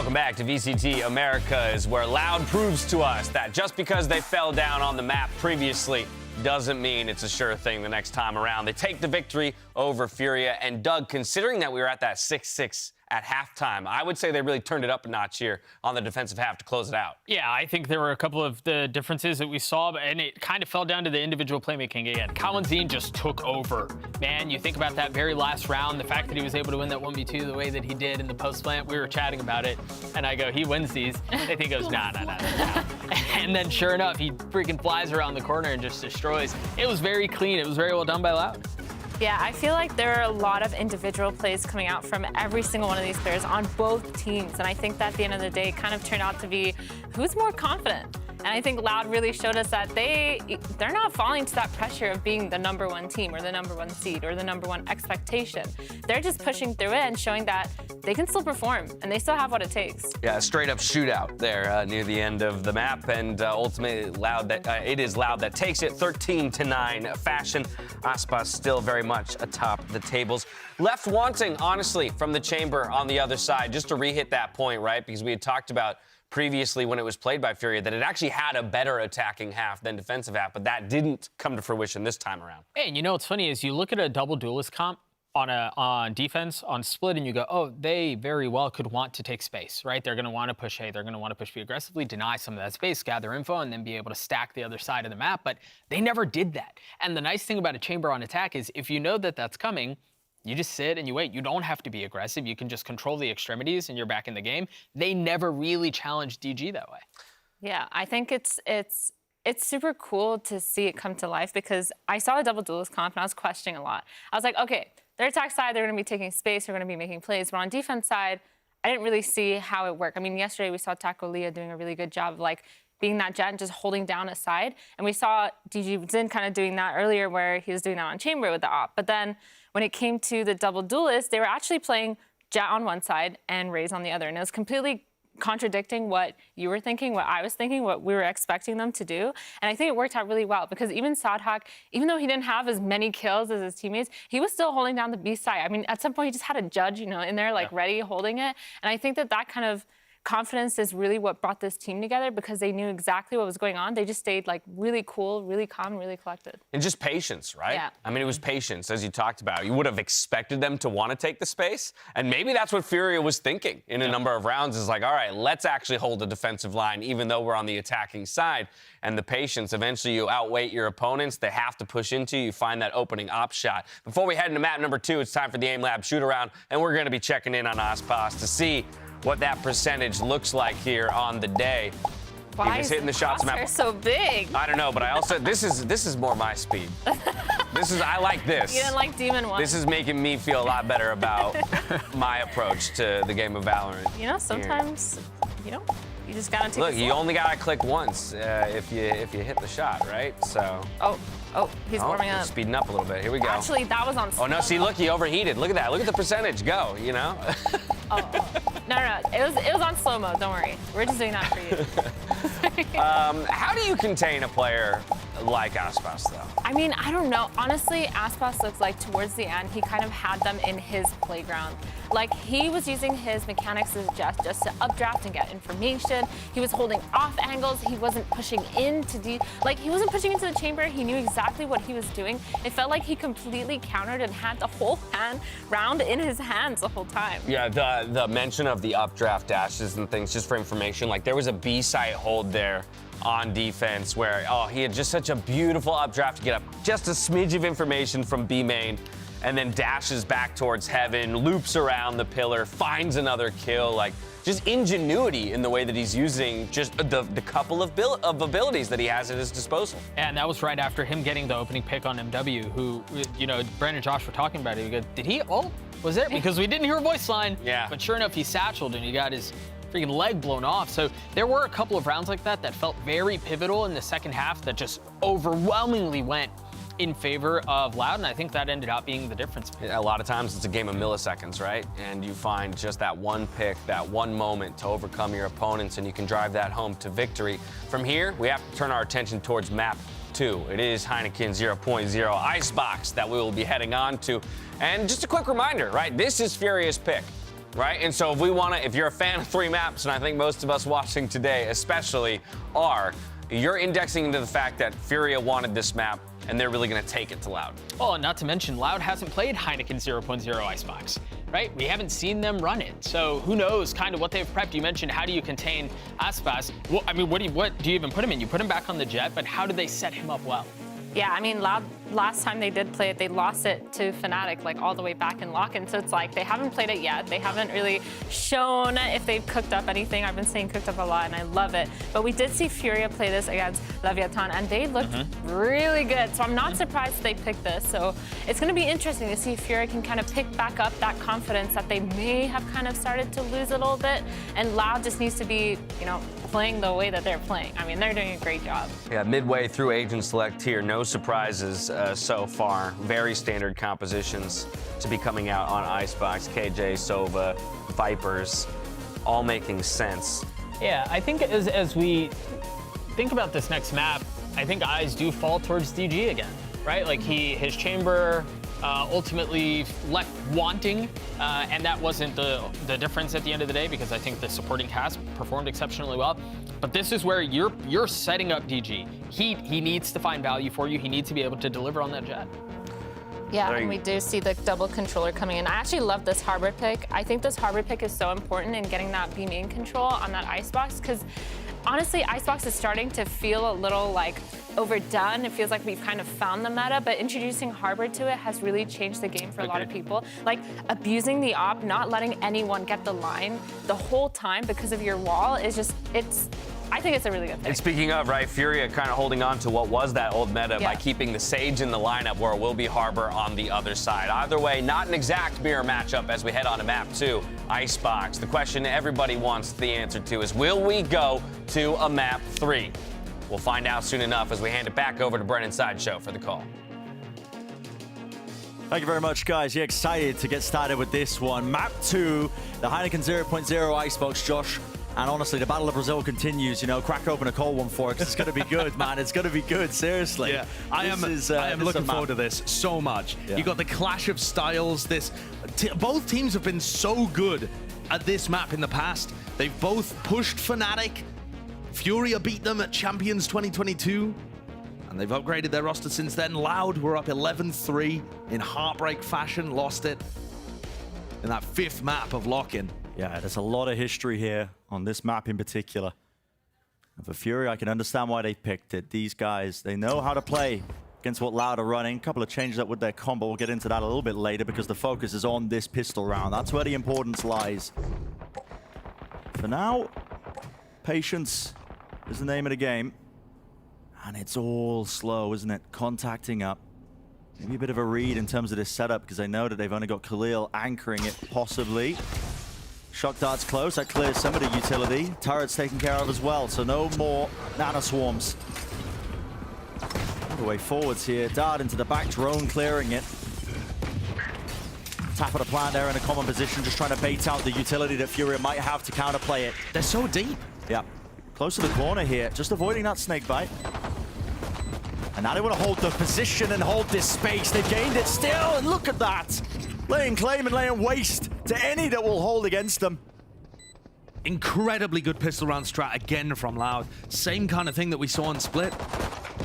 Welcome back to VCT Americas, where Loud proves to us that just because they fell down on the map previously doesn't mean it's a sure thing the next time around. They take the victory over Furia. And Doug, considering that we were at that 6-6 at halftime, I would say they really turned it up a notch here on the defensive half to close it out. Yeah, I think there were a couple of the differences that we saw, and it kind of fell down to the individual playmaking again. Kawanzin just took over. Man, you think about that very last round, the fact that he was able to win that 1v2 the way that he did in the post-plant, we were chatting about it, and I go, he wins these. And he goes, nah. And then sure enough, he freaking flies around the corner and just destroys. It was very clean. It was very well done by Loud. Yeah, I feel like there are a lot of individual plays coming out from every single one of these players on both teams. And I think that at the end of the day, it kind of turned out to be who's more confident. And I think Loud really showed us that they're not falling to that pressure of being the #1 team or the #1 seed or the #1 expectation. They're just pushing through it and showing that they can still perform and they still have what it takes. Yeah, a straight up shootout there near the end of the map, and ultimately it is Loud that takes it 13-9 fashion. Aspas still very much atop the tables. Left wanting, honestly, from the chamber on the other side, just to re-hit that point, right? Because we had talked about previously when it was played by Furia that it actually had a better attacking half than defensive half, but that didn't come to fruition this time around. And you know what's funny is you look at a double duelist comp on defense, on split, and you go, oh, they very well could want to take space, right? They're going to want to push A, they're going to want to push B aggressively, deny some of that space, gather info, and then be able to stack the other side of the map, but they never did that. And the nice thing about a chamber on attack is if you know that that's coming, you just sit and you wait. You don't have to be aggressive. You can just control the extremities and you're back in the game. They never really challenged DG that way. Yeah, I think it's super cool to see it come to life because I saw a double duelist comp and I was questioning a lot. I was like, okay, their attack side, they're going to be taking space, they're going to be making plays. But on defense side, I didn't really see how it worked. I mean, yesterday we saw Taco Leah doing a really good job of like being that jet and just holding down a side. And we saw DG Zin kind of doing that earlier where he was doing that on chamber with the op. But then when it came to the double duelist, they were actually playing Jet on one side and Raze on the other. And it was completely contradicting what you were thinking, what I was thinking, what we were expecting them to do. And I think it worked out really well because even Sadhak, even though he didn't have as many kills as his teammates, he was still holding down the B side. I mean, at some point he just had a judge, you know, in there like ready holding it. And I think that kind of confidence is really what brought this team together because they knew exactly what was going on. They just stayed like really cool, really calm, really collected. And just patience, right? Yeah. I mean, it was patience, as you talked about. You would have expected them to want to take the space. And maybe that's what Furia was thinking in a number of rounds is like, all right, let's actually hold the defensive line, even though we're on the attacking side. And the patience, eventually you outweight your opponents. They have to push into you. You find that opening op shot. Before we head into map number 2, it's time for the Aim Lab shoot around. And we're going to be checking in on Aspas to see what that percentage looks like here on the day. Why is hitting the shots map so big? I don't know, but I also this is more my speed. I like this. You didn't like Demon 1. This is making me feel a lot better about my approach to the game of Valorant. You know, sometimes you just gotta take. Look, you only gotta click once if you hit the shot, right? So. Oh, he's warming up. Speeding up a little bit. Here we go. Actually, that was on slow. Oh no! See, look, he overheated. Look at that. Look at the percentage. Go. You know. No. It was on slow mo. Don't worry. We're just doing that for you. How do you contain a player like Aspas, though? I mean, I don't know. Honestly, Aspas looks like towards the end, he kind of had them in his playground. Like, he was using his mechanics as just to updraft and get information. He was holding off angles. He wasn't pushing into he wasn't pushing into the chamber. He knew exactly what he was doing. It felt like he completely countered and had the whole round in his hands the whole time. Yeah, the mention of the updraft dashes and things, just for information, like there was a B site hold there on defense where, he had just such a beautiful updraft to get up just a smidge of information from B main and then dashes back towards heaven, loops around the pillar, finds another kill, like just ingenuity in the way that he's using just the couple of abilities that he has at his disposal. And that was right after him getting the opening pick on MW, who, Brandon and Josh were talking about it. He goes, did he ult? Was it? Because we didn't hear a voice line. Yeah. But sure enough, he satcheled and he got his freaking leg blown off. So there were a couple of rounds like that felt very pivotal in the second half that just overwhelmingly went in favor of Loud, and I think that ended up being the difference. A lot of times it's a game of milliseconds, right? And you find just that one pick, that one moment to overcome your opponents, and you can drive that home to victory. From here, we have to turn our attention towards map 2. It is Heineken 0.0 Icebox that we will be heading on to. And just a quick reminder, right? This is Furia's pick. right? And so if you're a fan of 3 maps, and I think most of us watching today especially are, you're indexing into the fact that Furia wanted this map, and they're really going to take it to Loud. Oh, and not to mention, Loud hasn't played Heineken 0.0 Icebox, right? We haven't seen them run it. So who knows kind of what they've prepped. You mentioned, how do you contain Aspas? Well, I mean, what do you even put him in? You put him back on the jet, but how do they set him up well? Yeah, I mean, Loud, last time they did play it, they lost it to Fnatic, like all the way back in lock-in. So it's like they haven't played it yet. They haven't really shown if they've cooked up anything. I've been saying cooked up a lot, and I love it. But we did see Furia play this against Leviathan, and they looked really good. So I'm not surprised they picked this. So it's going to be interesting to see if Furia can kind of pick back up that confidence that they may have kind of started to lose a little bit. And Loud just needs to be, playing the way that they're playing. I mean, they're doing a great job. Yeah, midway through Agent Select here, no surprises so far. Very standard compositions to be coming out on Icebox. KJ, Sova, Vipers, all making sense. Yeah, I think as we think about this next map, I think eyes do fall towards DG again, right? Like his chamber ultimately left wanting, and that wasn't the difference at the end of the day, because I think the supporting cast performed exceptionally well. But this is where you're setting up DG. He needs to find value for you. He needs to be able to deliver on that jet. Yeah, and we do see the double controller coming in. I actually love this harbor pick. I think this harbor pick is so important in getting that B main control on that Icebox, because honestly, Icebox is starting to feel a little like overdone. It feels like we've kind of found the meta, but introducing Harbor to it has really changed the game for a lot of people. Like abusing the op, not letting anyone get the line the whole time because of your wall is just, I think it's a really good pick. And speaking of, right, Furia kind of holding on to what was that old meta by keeping the Sage in the lineup, where it will be Harbor on the other side. Either way, not an exact mirror matchup as we head on to map 2, Icebox. The question everybody wants the answer to is, will we go to a map 3? We'll find out soon enough as we hand it back over to Brennan Sideshow for the call. Thank you very much, guys. Yeah, excited to get started with this one. Map 2, the Heineken 0.0 Icebox, Josh. And honestly, the Battle of Brazil continues. Crack open a cold one for it, 'cause it's going to be good, man. It's going to be good, seriously. Yeah, I am looking forward to this so much. Yeah. You got the clash of styles. Both teams have been so good at this map in the past. They've both pushed Fnatic. Furia beat them at Champions 2022, and they've upgraded their roster since then. Loud were up 11-3 in heartbreak fashion, lost it in that 5th map of lock-in. Yeah, there's a lot of history here on this map in particular. And for Furia, I can understand why they picked it. These guys, they know how to play against what Loud are running. A couple of changes up with their combo. We'll get into that a little bit later, because the focus is on this pistol round. That's where the importance lies. For now, patience is the name of the game. And it's all slow, isn't it? Contacting up. Maybe a bit of a read in terms of this setup, because I know that they've only got Khalil anchoring it, possibly. Shock dart's close. That clears some of the utility. Turret's taken care of as well, so no more nano swarms. All the way forwards here. Dart into the back. Drone clearing it. Tap of the plan there in a common position, just trying to bait out the utility that Furia might have to counterplay it. They're so deep. Yeah. Close to the corner here, just avoiding that snake bite. And now they want to hold the position and hold this space. They've gained it still, and look at that. Laying claim and laying waste to any that will hold against them. Incredibly good pistol round strat again from Loud. Same kind of thing that we saw in Split.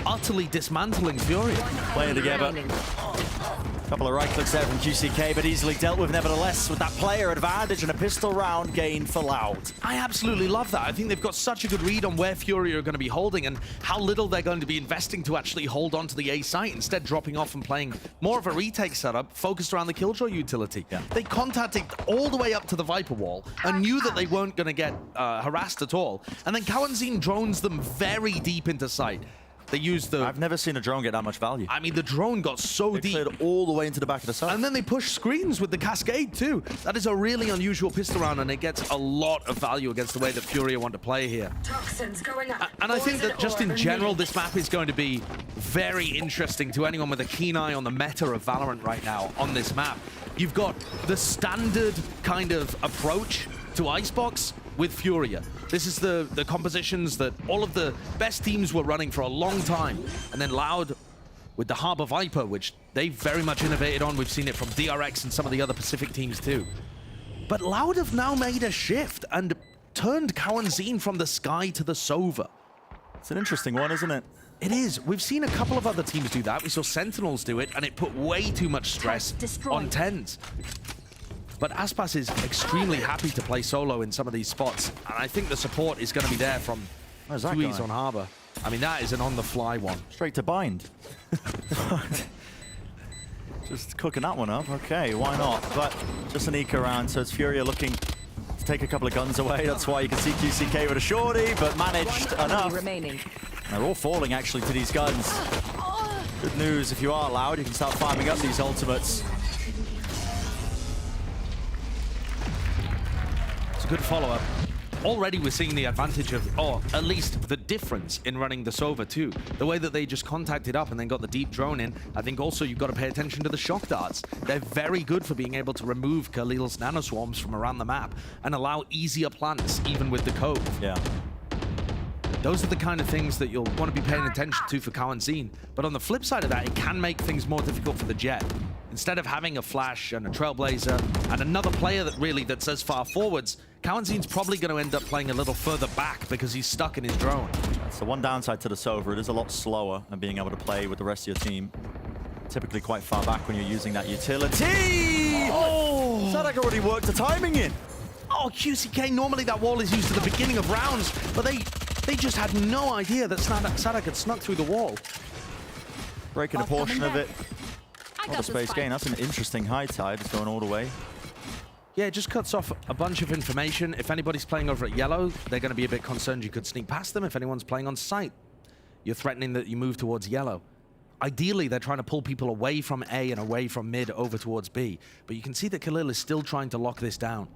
Utterly dismantling Furia. Playing together. Couple of right clicks there from QCK, but easily dealt with nevertheless with that player advantage and a pistol round gain for Loud. I absolutely love that. I think they've got such a good read on where Furia are going to be holding and how little they're going to be investing to actually hold on to the A site, instead dropping off and playing more of a retake setup focused around the Killjoy utility. Yeah. They contacted all the way up to the Viper wall and knew that they weren't going to get harassed at all. And then Kawanzin drones them very deep into sight. They used the... I've never seen a drone get that much value. I mean, the drone got so deep. Cleared all the way into the back of the site. And then they push screens with the Cascade, too. That is a really unusual pistol round, and it gets a lot of value against the way that Furia want to play here. Toxins going up. And I think that just in general, this map is going to be very interesting to anyone with a keen eye on the meta of Valorant right now on this map. You've got the standard kind of approach to Icebox with Furia. This is the compositions that all of the best teams were running for a long time. And then Loud with the Harbor Viper, which they've very much innovated on. We've seen it from DRX and some of the other Pacific teams too. But Loud have now made a shift and turned Kawanzin from the Sky to the Sova. It's an interesting one, isn't it? It is. We've seen a couple of other teams do that. We saw Sentinels do it, and it put way too much stress on Tens. But Aspas is extremely happy to play solo in some of these spots, and I think the support is going to be there from Tui's on Harbor. I mean, that is an on-the-fly one. Straight to bind. Just cooking that one up. Okay, why not? But just an eco round, so it's Furia looking to take a couple of guns away. That's why you can see QCK with a shorty, but managed enough. They're all falling, actually, to these guns. Good news, if you are Loud, you can start farming up these ultimates. It's a good follow-up. Already we're seeing the advantage of, or at least the difference in running the Sova too. The way that they just contacted up and then got the deep drone in. I think also you've got to pay attention to the shock darts. They're very good for being able to remove Khalil's nanoswarms from around the map and allow easier plants even with the Cove. Yeah. Those are the kind of things that you'll want to be paying attention to for Kawanzin. But on the flip side of that, it can make things more difficult for the Jet. Instead of having a Flash and a Trailblazer and another player that's as far forwards, Kawanzin's probably going to end up playing a little further back because he's stuck in his drone. That's the one downside to the Sova. It is a lot slower than being able to play with the rest of your team. Typically quite far back when you're using that utility. Oh! Sadak already worked the timing in. Oh, QCK, normally that wall is used at the beginning of rounds, but they just had no idea that Sadak had snuck through the wall. Breaking a portion of it. Not a space gain. That's an interesting high tide. It's going all the way. Yeah, it just cuts off a bunch of information. If anybody's playing over at yellow, they're going to be a bit concerned you could sneak past them. If anyone's playing on site, you're threatening that you move towards yellow. Ideally, they're trying to pull people away from A and away from mid over towards B. But you can see that Khalil is still trying to lock this down.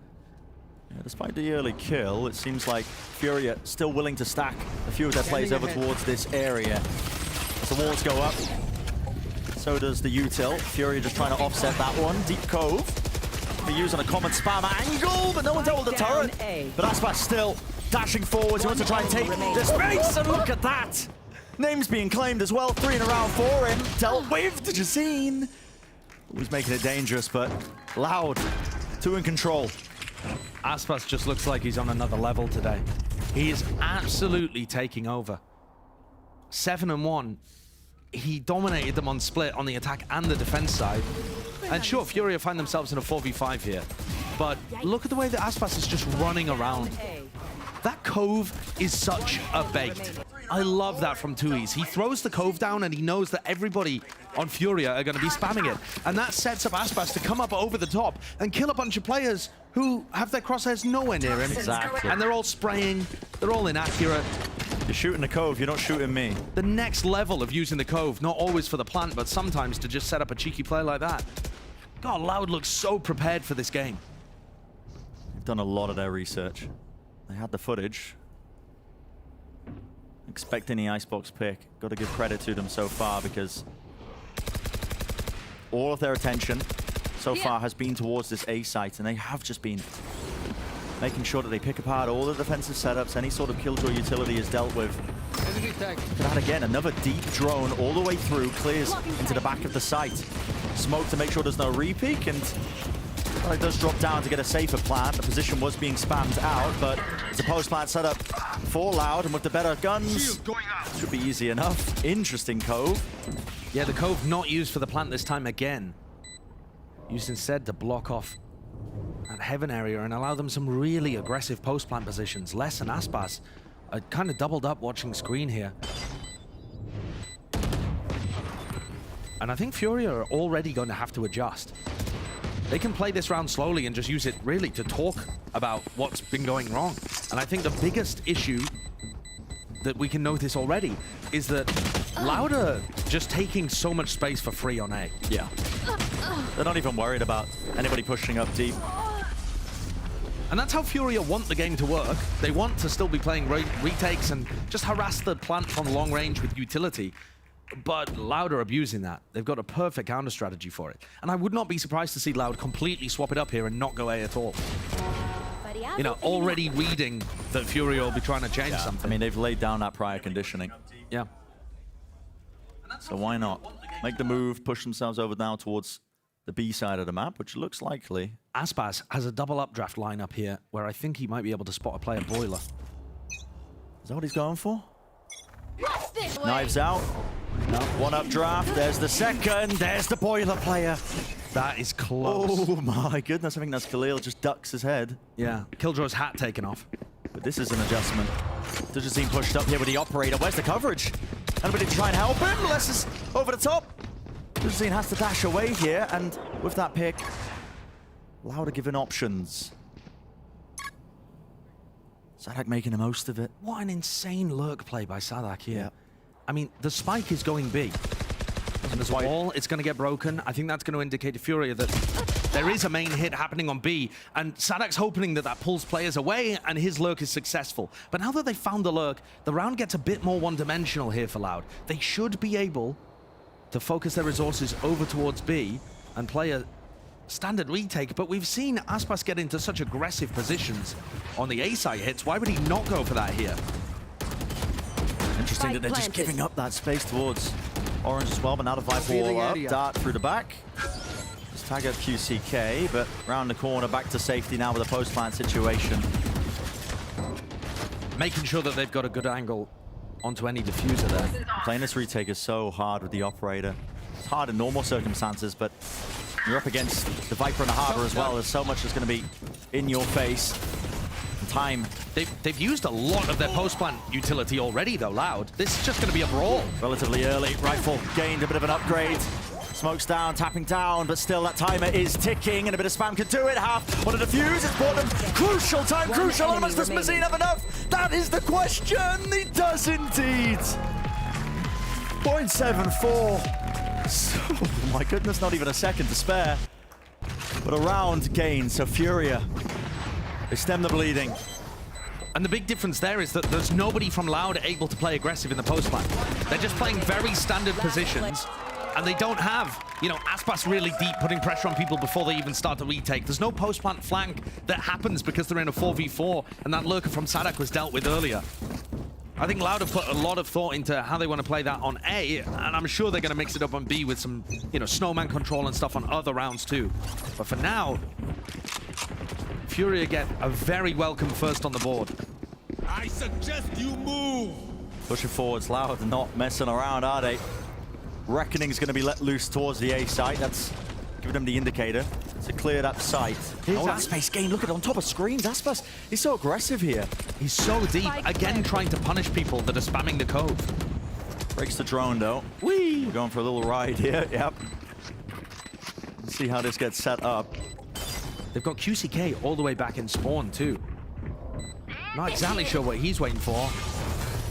Yeah, despite the early kill, it seems like Furia still willing to stack a few of their players over towards this area. As the walls go up, so does the util. Furia just trying to offset that one. Deep Cove. They're using a common spam angle, but no one's able to turret. But Aspas still dashing forwards. He wants to try and take the space, and look at that. Names being claimed as well. 3 in a round for him. Dealt with to Jacine. Always making it dangerous, but Loud, 2 in control. Aspas just looks like he's on another level today. He is absolutely taking over. 7-1. He dominated them on split on the attack and the defense side. And sure, Furia find themselves in a 4v5 here. But look at the way that Aspas is just running around. That Cove is such a bait. I love that from Tui's. He throws the Cove down and he knows that everybody on Furia are going to be spamming it. And that sets up Aspas to come up over the top and kill a bunch of players who have their crosshairs nowhere near him. Exactly. And they're all spraying, they're all inaccurate. You're shooting the Cove, you're not shooting me. The next level of using the Cove, not always for the plant, but sometimes to just set up a cheeky play like that. God, Loud looks so prepared for this game. They've done a lot of their research. They had the footage. Expecting the Icebox pick. Got to give credit to them so far because all of their attention so far has been towards this A site, and they have just been making sure that they pick apart all the defensive setups. Any sort of killjoy utility is dealt with. That again, another deep drone all the way through, clears into the back of the site. Smoke to make sure there's no repeak, and well, it does drop down to get a safer plant. The position was being spammed out, but it's a post-plant setup for Loud, and with the better guns, should be easy enough. Interesting Cove. Yeah, the Cove not used for the plant this time again. Used instead to block off that heaven area and allow them some really aggressive post-plant positions. Les and Aspas are kind of doubled up watching screen here. And I think Furia are already going to have to adjust. They can play this round slowly and just use it really to talk about what's been going wrong. And I think the biggest issue that we can notice already is that Loud are just taking so much space for free on A. Yeah. They're not even worried about anybody pushing up deep. And that's how Furia want the game to work. They want to still be playing retakes and just harass the plant from long range with utility. But Loud are abusing that. They've got a perfect counter strategy for it. And I would not be surprised to see Loud completely swap it up here and not go A at all. You know, already reading that Furia will be trying to change something. I mean, they've laid down that prior conditioning. Yeah. So why not? Make the move, push themselves over now towards the B side of the map, which looks likely. Aspas has a double updraft lineup here where I think he might be able to spot a player boiler. Is that what he's going for? Knives out. No. One updraft. There's the second. There's the boiler player. That is close. Oh my goodness. I think that's Khalil just ducks his head. Yeah. Killjoy's hat taken off. But this is an adjustment. Dujazine pushed up here with the operator. Where's the coverage? Anybody to try and help him? Les is over the top. Dujazine has to dash away here, and with that pick, Loud are given options. Sadak making the most of it. What an insane lurk play by Sadak here. Yeah. I mean, the spike is going B. And there's a wall, it's going to get broken. I think that's going to indicate to Furia that there is a main hit happening on B, and Sadak's hoping that that pulls players away and his lurk is successful. But now that they found the lurk, the round gets a bit more one-dimensional here for Loud. They should be able to focus their resources over towards B and play a standard retake, but we've seen Aspas get into such aggressive positions on the A side hits. Why would he not go for that here? Interesting that they're just giving up that space towards Orange as well, but now the Viper wall up, Dart through the back. Just tag up QCK, but round the corner, back to safety now with a post-plant situation. Making sure that they've got a good angle onto any diffuser there. Playing this retake is so hard with the operator. It's hard in normal circumstances, but you're up against the Viper and the Harbor as well. There's so much that's going to be in your face. Time. They've used a lot of their post-plant utility already, though, Loud. This is just going to be a brawl. Relatively early. Rifle gained a bit of an upgrade. Smokes down, tapping down, but still that timer is ticking, and a bit of spam can do it. Half want to defuse. It's brought them crucial time, crucial elements. Does Mazine have enough? That is the question. He does indeed. 0.74. So, oh my goodness, not even a second to spare. But a round gain, so Furia, they stem the bleeding. And the big difference there is that there's nobody from Loud able to play aggressive in the post-plant. They're just playing very standard positions, and they don't have, you know, Aspas really deep, putting pressure on people before they even start to retake. There's no post-plant flank that happens because they're in a 4v4, and that lurker from Sadak was dealt with earlier. I think Loud have put a lot of thought into how they want to play that on A, and I'm sure they're going to mix it up on B with some, you know, snowman control and stuff on other rounds too. But for now, Furia get a very welcome first on the board. I suggest you move. Pushing forwards, Loud, not messing around, are they? Reckoning's going to be let loose towards the A site. That's giving them the indicator to clear that site. Oh, that space gain. Look at it on top of screens. Aspas, he's so aggressive here. He's so deep. Again, trying to punish people that are spamming the cove. Breaks the drone, though. Whee! We're going for a little ride here. Yep. Let's see how this gets set up. They've got QCK all the way back in spawn, too. Not exactly sure what he's waiting for,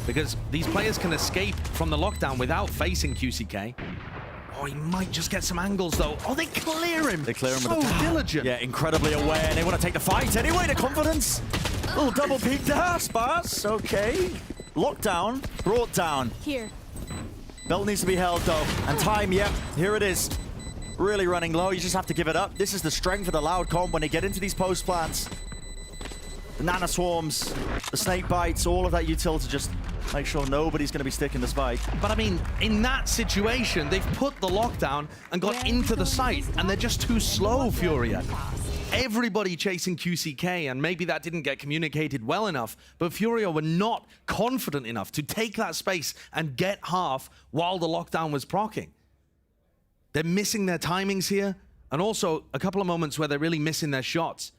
because these players can escape from the lockdown without facing QCK. Oh, he might just get some angles, though. Oh, they clear him. They clear him so with the diligent. Yeah, incredibly aware. They want to take the fight anyway. The confidence. Little double peek there, Spas. Okay. Lockdown brought down. Here. Belt needs to be held, though. And time, yep, here it is. Really running low. You just have to give it up. This is the strength of the Loud comp when they get into these post plants. The Nana Swarms, the Snake Bites, all of that util to just make sure nobody's going to be sticking the spike. But I mean, in that situation, they've put the lockdown and got into the site, and they're just too slow, Furia. Everybody chasing QCK, and maybe that didn't get communicated well enough, but Furia were not confident enough to take that space and get half while the lockdown was proccing. They're missing their timings here, and also a couple of moments where they're really missing their shots.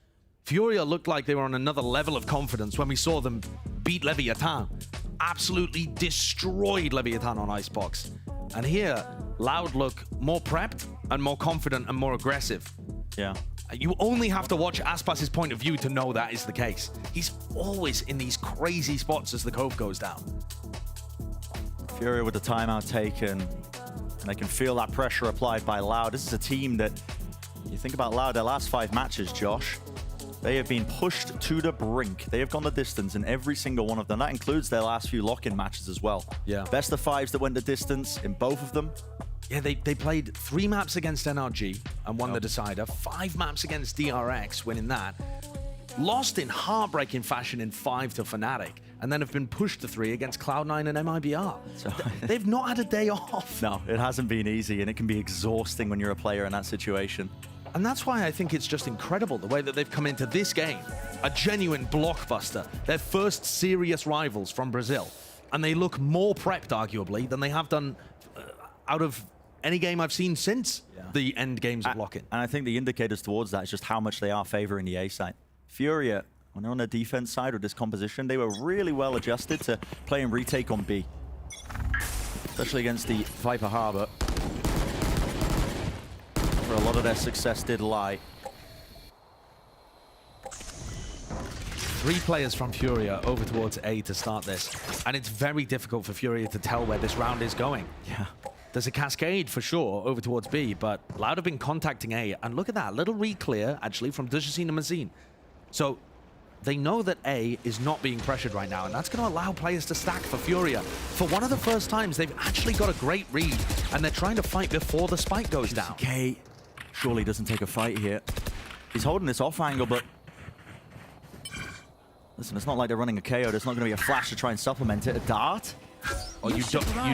Furia looked like they were on another level of confidence when we saw them beat Leviathan. Absolutely destroyed Leviathan on Icebox. And here, Loud look more prepped and more confident and more aggressive. Yeah. You only have to watch Aspas's point of view to know that is the case. He's always in these crazy spots as the cove goes down. Furia with the timeout taken, and they can feel that pressure applied by Loud. This is a team that, you think about Loud, their last 5 matches, Josh, they have been pushed to the brink. They have gone the distance in every single one of them. That includes their last few lock-in matches as well. Yeah. Best of 5s that went the distance in both of them. Yeah, they played 3 maps against NRG and won the decider, 5 maps against DRX, winning that. lost in heartbreaking fashion in 5 to Fnatic, and then have been pushed to 3 against Cloud9 and MIBR. So They've not had a day off. no, it hasn't been easy, and it can be exhausting when you're a player in that situation. And that's why I think it's just incredible the way that they've come into this game. A genuine blockbuster. Their first serious rivals from Brazil. And they look more prepped, arguably, than they have done out of any game I've seen since the end games of Lock-In. And I think the indicators towards that is just how much they are favoring the A side. Furia, when they're on the defense side with this composition, they were really well adjusted to playing retake on B. Especially against the Viper Harbor. Where a lot of their success did lie. 3 players from Furia over towards A to start this. And it's very difficult for Furia to tell where this round is going. Yeah. There's a cascade for sure over towards B, but Loud have been contacting A. And look at that, little re-clear actually from Dujacine and Mazine. So they know that A is not being pressured right now, and that's going to allow players to stack for Furia. For one of the first times, they've actually got a great read, and they're trying to fight before the spike goes down. K surely doesn't take a fight here. He's holding this off angle, but listen, it's not like they're running a KO. There's not going to be a flash to try and supplement it. A dart? Oh, you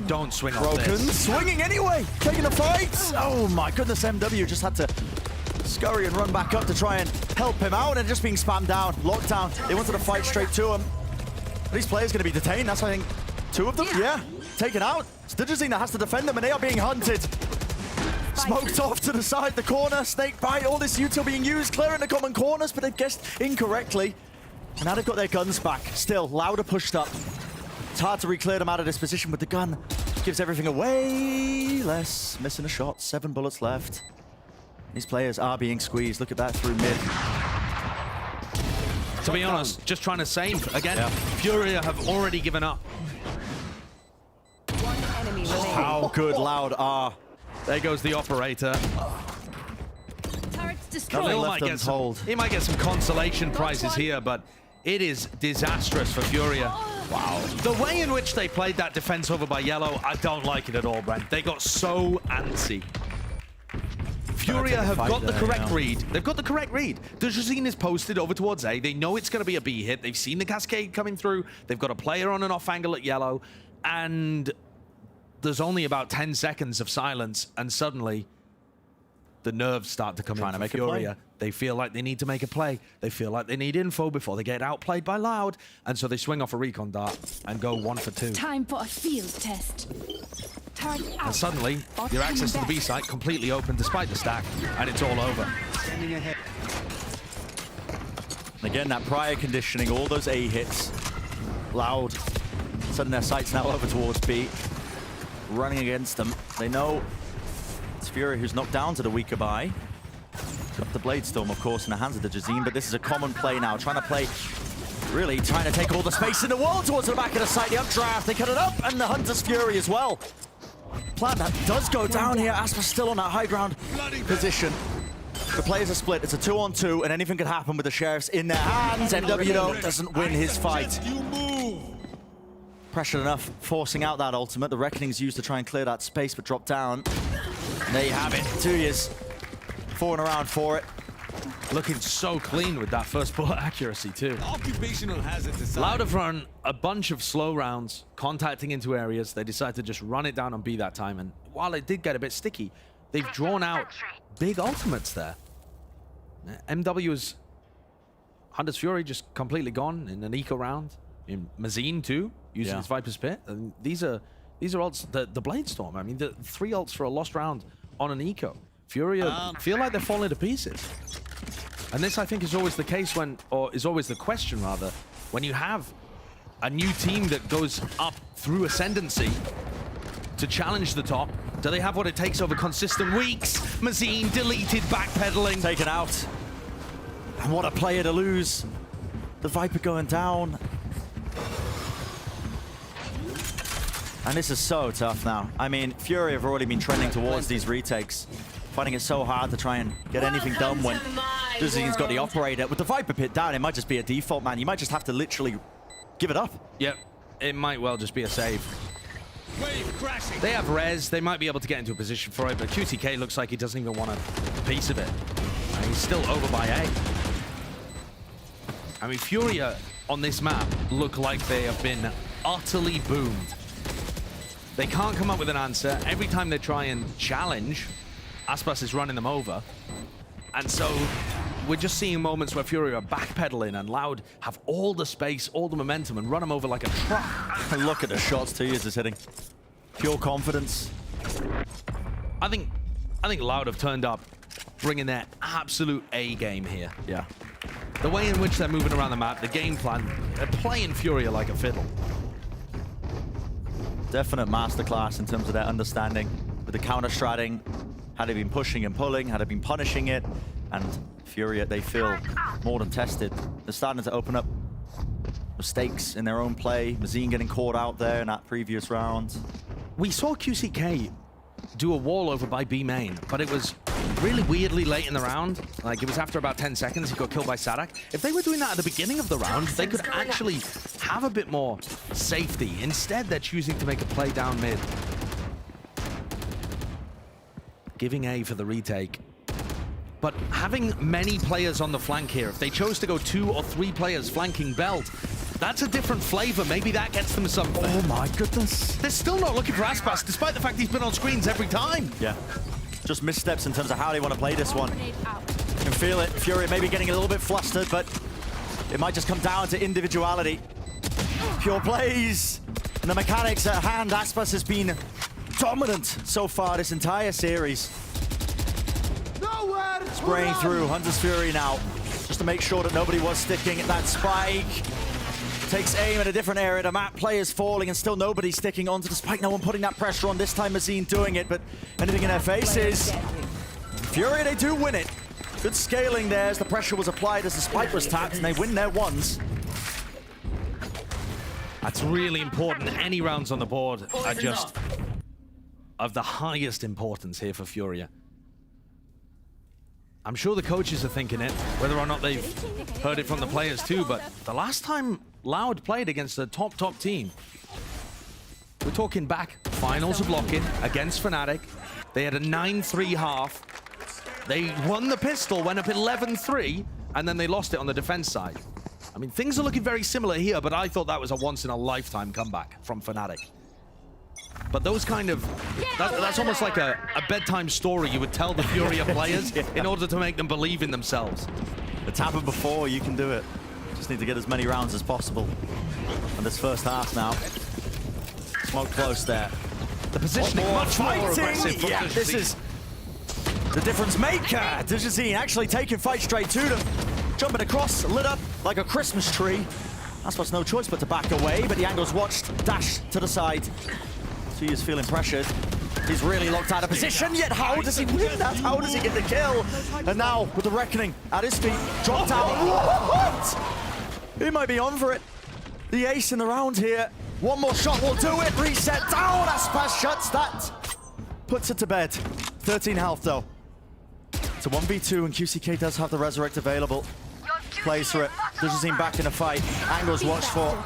don't swing off Broken, this. swinging anyway, taking the fight. Oh my goodness, MW just had to scurry and run back up to try and help him out, and just being spammed down, locked down. They wanted to fight straight to him. These players going to be detained. That's, I think, 2 of them. Yeah, taken out. It's Dujacine that has to defend them, and they are being hunted. Smoked off to the side, the corner, snake bite, all this util being used, clearing the common corners, but they've guessed incorrectly. And now they've got their guns back. Still, Louder pushed up. It's hard to re-clear them out of this position, but the gun gives everything away. Less, missing a shot, 7 bullets left. These players are being squeezed. Look at that through mid. To be honest, just trying to save. Again, Furia have already given up. One enemy remaining. How good Loud are. There goes the operator. Turrets destroyed. Nothing left untold. He might get some consolation prizes here, but it is disastrous for Furia. Wow. The way in which they played that defense over by Yellow, I don't like it at all, Brent. They got so antsy. Furia have got the correct read. They've got the correct read. Dujacine is posted over towards A. They know it's going to be a B hit. They've seen the cascade coming through. They've got a player on an off angle at Yellow. And there's only about 10 seconds of silence, and suddenly the nerves start to come in for Furia. They feel like they need to make a play. They feel like they need info before they get outplayed by Loud, and so they swing off a recon dart and go 1 for 2. Time for a field test. Turret out. And suddenly, your access to the B site completely open despite the stack, and it's all over. And again, that prior conditioning, all those A hits. Loud, suddenly their sights now over towards B. Running against them. They know it's Furia who's knocked down to the weaker buy. Got the Blade Storm, of course, in the hands of the Dujacine, but this is a common play now. Trying to play, really trying to take all the space in the world towards the back of the site. The updraft, they cut it up, and the Hunter's Fury as well. Plan that does go down here. Asper's still on that high ground position. The players are split. It's a 2-on-2, and anything could happen with the Sheriffs in their hands. MW though doesn't win his fight. Pressured enough, forcing out that ultimate. The Reckoning's used to try and clear that space, but dropped down. And there you have it. 2 years. 4 and around for it. Looking so clean with that first bullet accuracy too. Occupational hazard design. Loud have run a bunch of slow rounds, contacting into areas. They decided to just run it down on B that time, and while it did get a bit sticky, they've drawn out big ultimates there. MW's Hunter's Fury just completely gone in an eco round. In Mazine too, using his Viper's Pit. And these are ults, the Blade Storm. I mean, the 3 ults for a lost round on an eco. Furia feel like they're falling to pieces. And this, I think, is always the case when, or is always the question, rather, when you have a new team that goes up through Ascendancy to challenge the top. Do they have what it takes over consistent weeks? Mazine deleted, backpedaling. Taken out. And what a player to lose. The Viper going down. And this is so tough now. I mean, Fury have already been trending towards these retakes. Finding it so hard to try and get anything done when Duzacine's got the operator. With the Viper Pit down, it might just be a default, man. You might just have to literally give it up. Yep, it might well just be a save. Wave crashing. They have res, they might be able to get into a position for it, but QTK looks like he doesn't even want a piece of it. And he's still over by A. I mean, Furia on this map look like they have been utterly boomed. They can't come up with an answer. Every time they try and challenge, Aspas is running them over. And so we're just seeing moments where Furia are backpedaling and Loud have all the space, all the momentum, and run them over like a truck. And look at the shots too is hitting. Pure confidence. I think Loud have turned up, bringing their absolute A game here. Yeah. The way in which they're moving around the map, the game plan, they're playing Furia like a fiddle. Definite masterclass in terms of their understanding with the counter-stratting. Had they been pushing and pulling, had they been punishing it, and Furia, they feel more than tested. They're starting to open up mistakes in their own play. Mazine getting caught out there in that previous round. We saw QCK do a wall over by B main, but it was really weirdly late in the round. Like, it was after about 10 seconds, he got killed by Sadak. If they were doing that at the beginning of the round, they could actually have a bit more safety. Instead, they're choosing to make a play down mid. Giving A for the retake. But having many players on the flank here, if they chose to go 2 or 3 players flanking Belt, that's a different flavor. Maybe that gets them something. Oh my goodness. They're still not looking for Aspas, despite the fact he's been on screens every time. Yeah. Just missteps in terms of how they want to play this one. You can feel it. Furia maybe getting a little bit flustered, but it might just come down to individuality. Pure plays and the mechanics at hand. Aspas has been dominant so far this entire series. Spraying through Hunter's Fury now, just to make sure that nobody was sticking at that spike. Takes aim at a different area. The map play is falling and still nobody sticking onto the spike. No one putting that pressure on. This time Mazine doing it, but anything in their faces. Fury, they do win it. Good scaling there as the pressure was applied as the spike was tapped, and they win their ones. That's really important. Any rounds on the board are just of the highest importance here for Furia. I'm sure the coaches are thinking it, whether or not they've heard it from the players too, but the last time Loud played against a top team, we're talking back finals of Lock-In against Fnatic. They had a 9-3 half. They won the pistol, went up 11-3, and then they lost it on the defense side. I mean, things are looking very similar here, but I thought that was a once-in-a-lifetime comeback from Fnatic. But those kind of, that's almost like a bedtime story you would tell the Furia players in order to make them believe in themselves. It's happened before, you can do it. Just need to get as many rounds as possible. And this first half now. Smoke close there. The positioning much more aggressive from Yeah, this is the difference maker. Dujazine actually taking fight straight to them. Jumping across, lit up like a Christmas tree. That's what's no choice but to back away, but the angle's watched, dash to the side. He is feeling pressured. He's really locked out of position, yet how does he win that? How does he get the kill? And now, with the Reckoning at his feet, dropped out. What? He might be on for it. The ace in the round here. One more shot will do it. Reset down. Aspas shuts that. Puts it to bed. 13 health, though. It's a 1v2, and QCK does have the Resurrect available. Plays for it. Dujazine back in a fight. Angles watched for.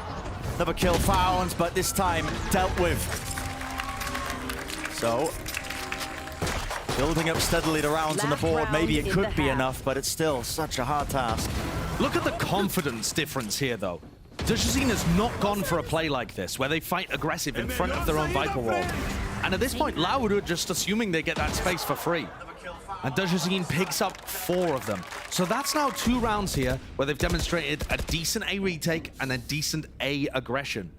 Another kill found, but this time dealt with. So, building up steadily the rounds on the board. Maybe it could be enough, but it's still such a hard task. Look at the confidence difference here, though. Dujazine has not gone for a play like this, where they fight aggressive in front of their own Viper wall. And at this point, Loud are just assuming they get that space for free. And Dujazine picks up 4 of them. So that's now 2 rounds here, where they've demonstrated a decent A retake and a decent A aggression.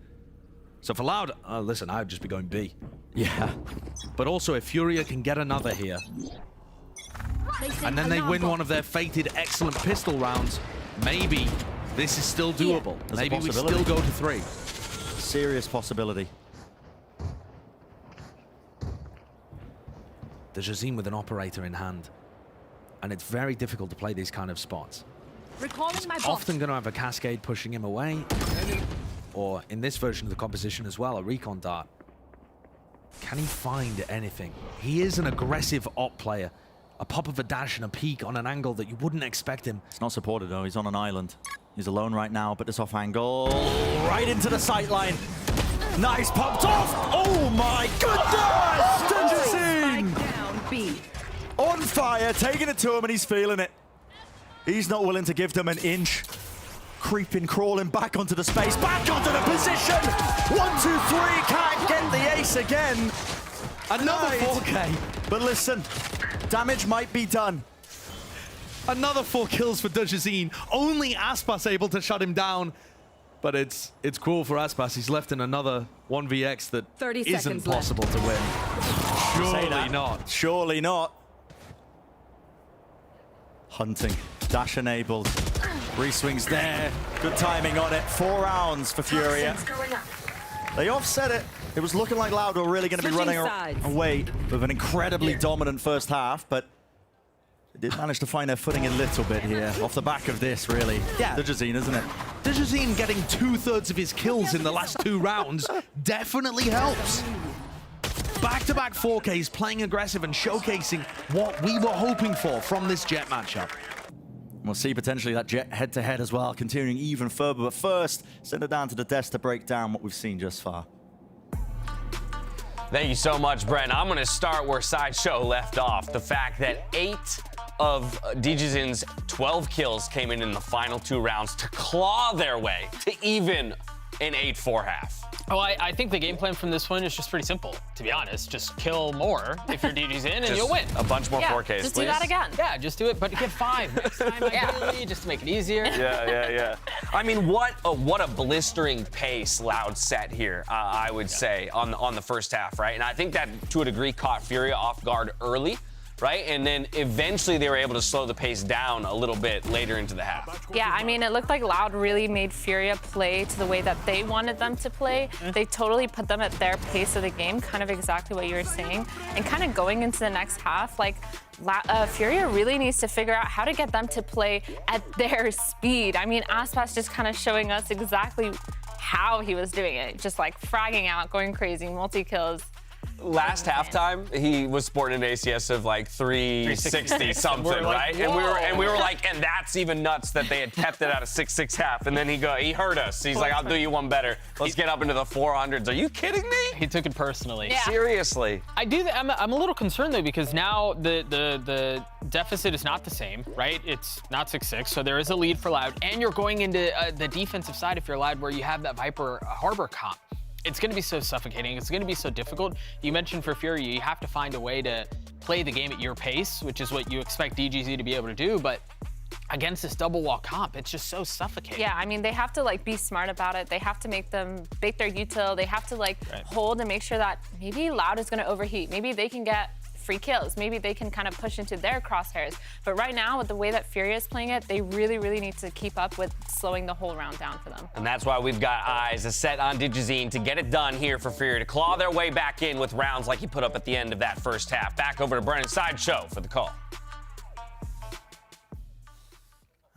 So for Loud, listen, I would just be going B. Yeah. But also, if Furia can get another here, and then they win one of their fated excellent pistol rounds, maybe this is still doable. Maybe we still go to 3. Serious possibility. Dujazine with an operator in hand. And it's very difficult to play these kind of spots. Recalling my Often going to have a cascade pushing him away. Or in this version of the composition as well, a recon dart. Can he find anything? He is an aggressive op player. A pop of a dash and a peek on an angle that you wouldn't expect him. It's not supported though, he's on an island. He's alone right now, but this off angle, right into the sight line. Nice, popped off! Oh my goodness! Dujazine! On fire, taking it to him and he's feeling it. He's not willing to give them an inch. creeping, crawling back onto the space, back onto the position. 1, 2, 3, can't get the ace again. Another 4K. But listen, damage might be done. Another 4 kills for Dujazine. Only Aspas able to shut him down. But it's cool for Aspas. He's left in another 1vx that 30 isn't seconds possible to win. Surely not. Surely not. Hunting, dash enabled. Reswings there. Good timing on it. 4 rounds for Furia. They offset it. It was looking like Loud were really going to be running away with an incredibly dominant first half, but they did manage to find their footing a little bit here off the back of this, really. Yeah. Dujazine, isn't it? Dujazine getting 2/3 of his kills in the last 2 rounds definitely helps. Back-to-back 4Ks, playing aggressive and showcasing what we were hoping for from this Jet matchup. We'll see potentially that Jet head-to-head as well, continuing even further. But first, send it down to the desk to break down what we've seen just far. Thank you so much, Brent. I'm going to start where Sideshow left off. The fact that 8 of DJZin's 12 kills came in the final 2 rounds to claw their way to even an 8-4 half. Oh, I think the game plan from this one is just pretty simple, to be honest. Just kill more if your DG's in, and you'll win. A bunch more 4Ks, just please. do that again. Yeah, just do it, but get 5 next time, ideally, just to make it easier. Yeah. I mean, what a blistering pace Loud set here, I would say, on the first half, right? And I think that, to a degree, caught Furia off guard early, right? And then eventually they were able to slow the pace down a little bit later into the half. Yeah, I mean, it looked like Loud really made Furia play to the way that they wanted them to play. They totally put them at their pace of the game, kind of exactly what you were saying. And kind of going into the next half, like, Furia really needs to figure out how to get them to play at their speed. I mean, Aspas just kind of showing us exactly how he was doing it. Just like fragging out, going crazy, multi-kills. Last halftime, he was sporting an ACS of like 360 something, right? And we were like, and that's even nuts that they had kept it at a 6-6 half. And then he heard us. He's like, I'll do you one better. Let's get up into the 400s. Are you kidding me? He took it personally. Yeah. Seriously. I'm a little concerned though, because now the deficit is not the same, right? It's not 6-6, so there is a lead for Loud, and you're going into the defensive side if you're Loud, where you have that Viper Harbor comp. It's going to be so suffocating. It's going to be so difficult. You mentioned for Furia, you have to find a way to play the game at your pace, which is what you expect DGZ to be able to do. But against this double wall comp, it's just so suffocating. Yeah, I mean, they have to like be smart about it. They have to make them bake their util. They have to like hold and make sure that maybe Loud is going to overheat. Maybe they can get free kills. Maybe they can kind of push into their crosshairs. But right now, with the way that Furia is playing it, they really, really need to keep up with slowing the whole round down for them. And that's why we've got eyes set on DJZine to get it done here for Furia, to claw their way back in with rounds like he put up at the end of that first half. Back over to Brennan Sideshow for the call.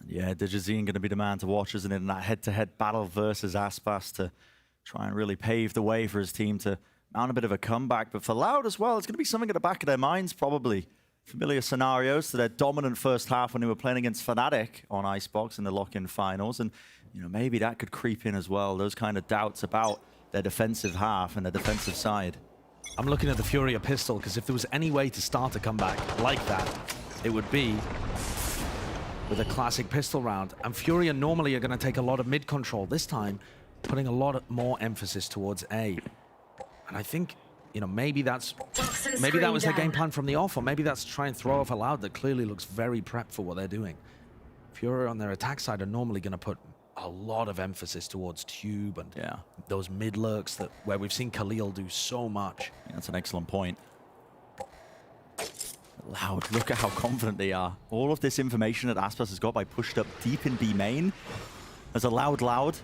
Yeah, DJZine going to be the man to watch, isn't it, in that head-to-head battle versus Aspas to try and really pave the way for his team to mount a bit of a comeback. But for Loud as well, it's going to be something at the back of their minds, probably. Familiar scenarios to their dominant first half when they were playing against Fnatic on Icebox in the lock-in finals. And, you know, maybe that could creep in as well, those kind of doubts about their defensive half and their defensive side. I'm looking at the Furia pistol, because if there was any way to start a comeback like that, it would be with a classic pistol round. And Furia normally are going to take a lot of mid control. This time, putting a lot more emphasis towards A. And I think, you know, maybe that was their game plan from the off, or maybe that's to try and throw off a Loud that clearly looks very prepped for what they're doing. Furia on their attack side are normally going to put a lot of emphasis towards Tube and those mid lurks where we've seen Khalil do so much. Yeah, that's an excellent point. Loud, look at how confident they are. All of this information that Aspas has got by pushed up deep in B main has allowed Loud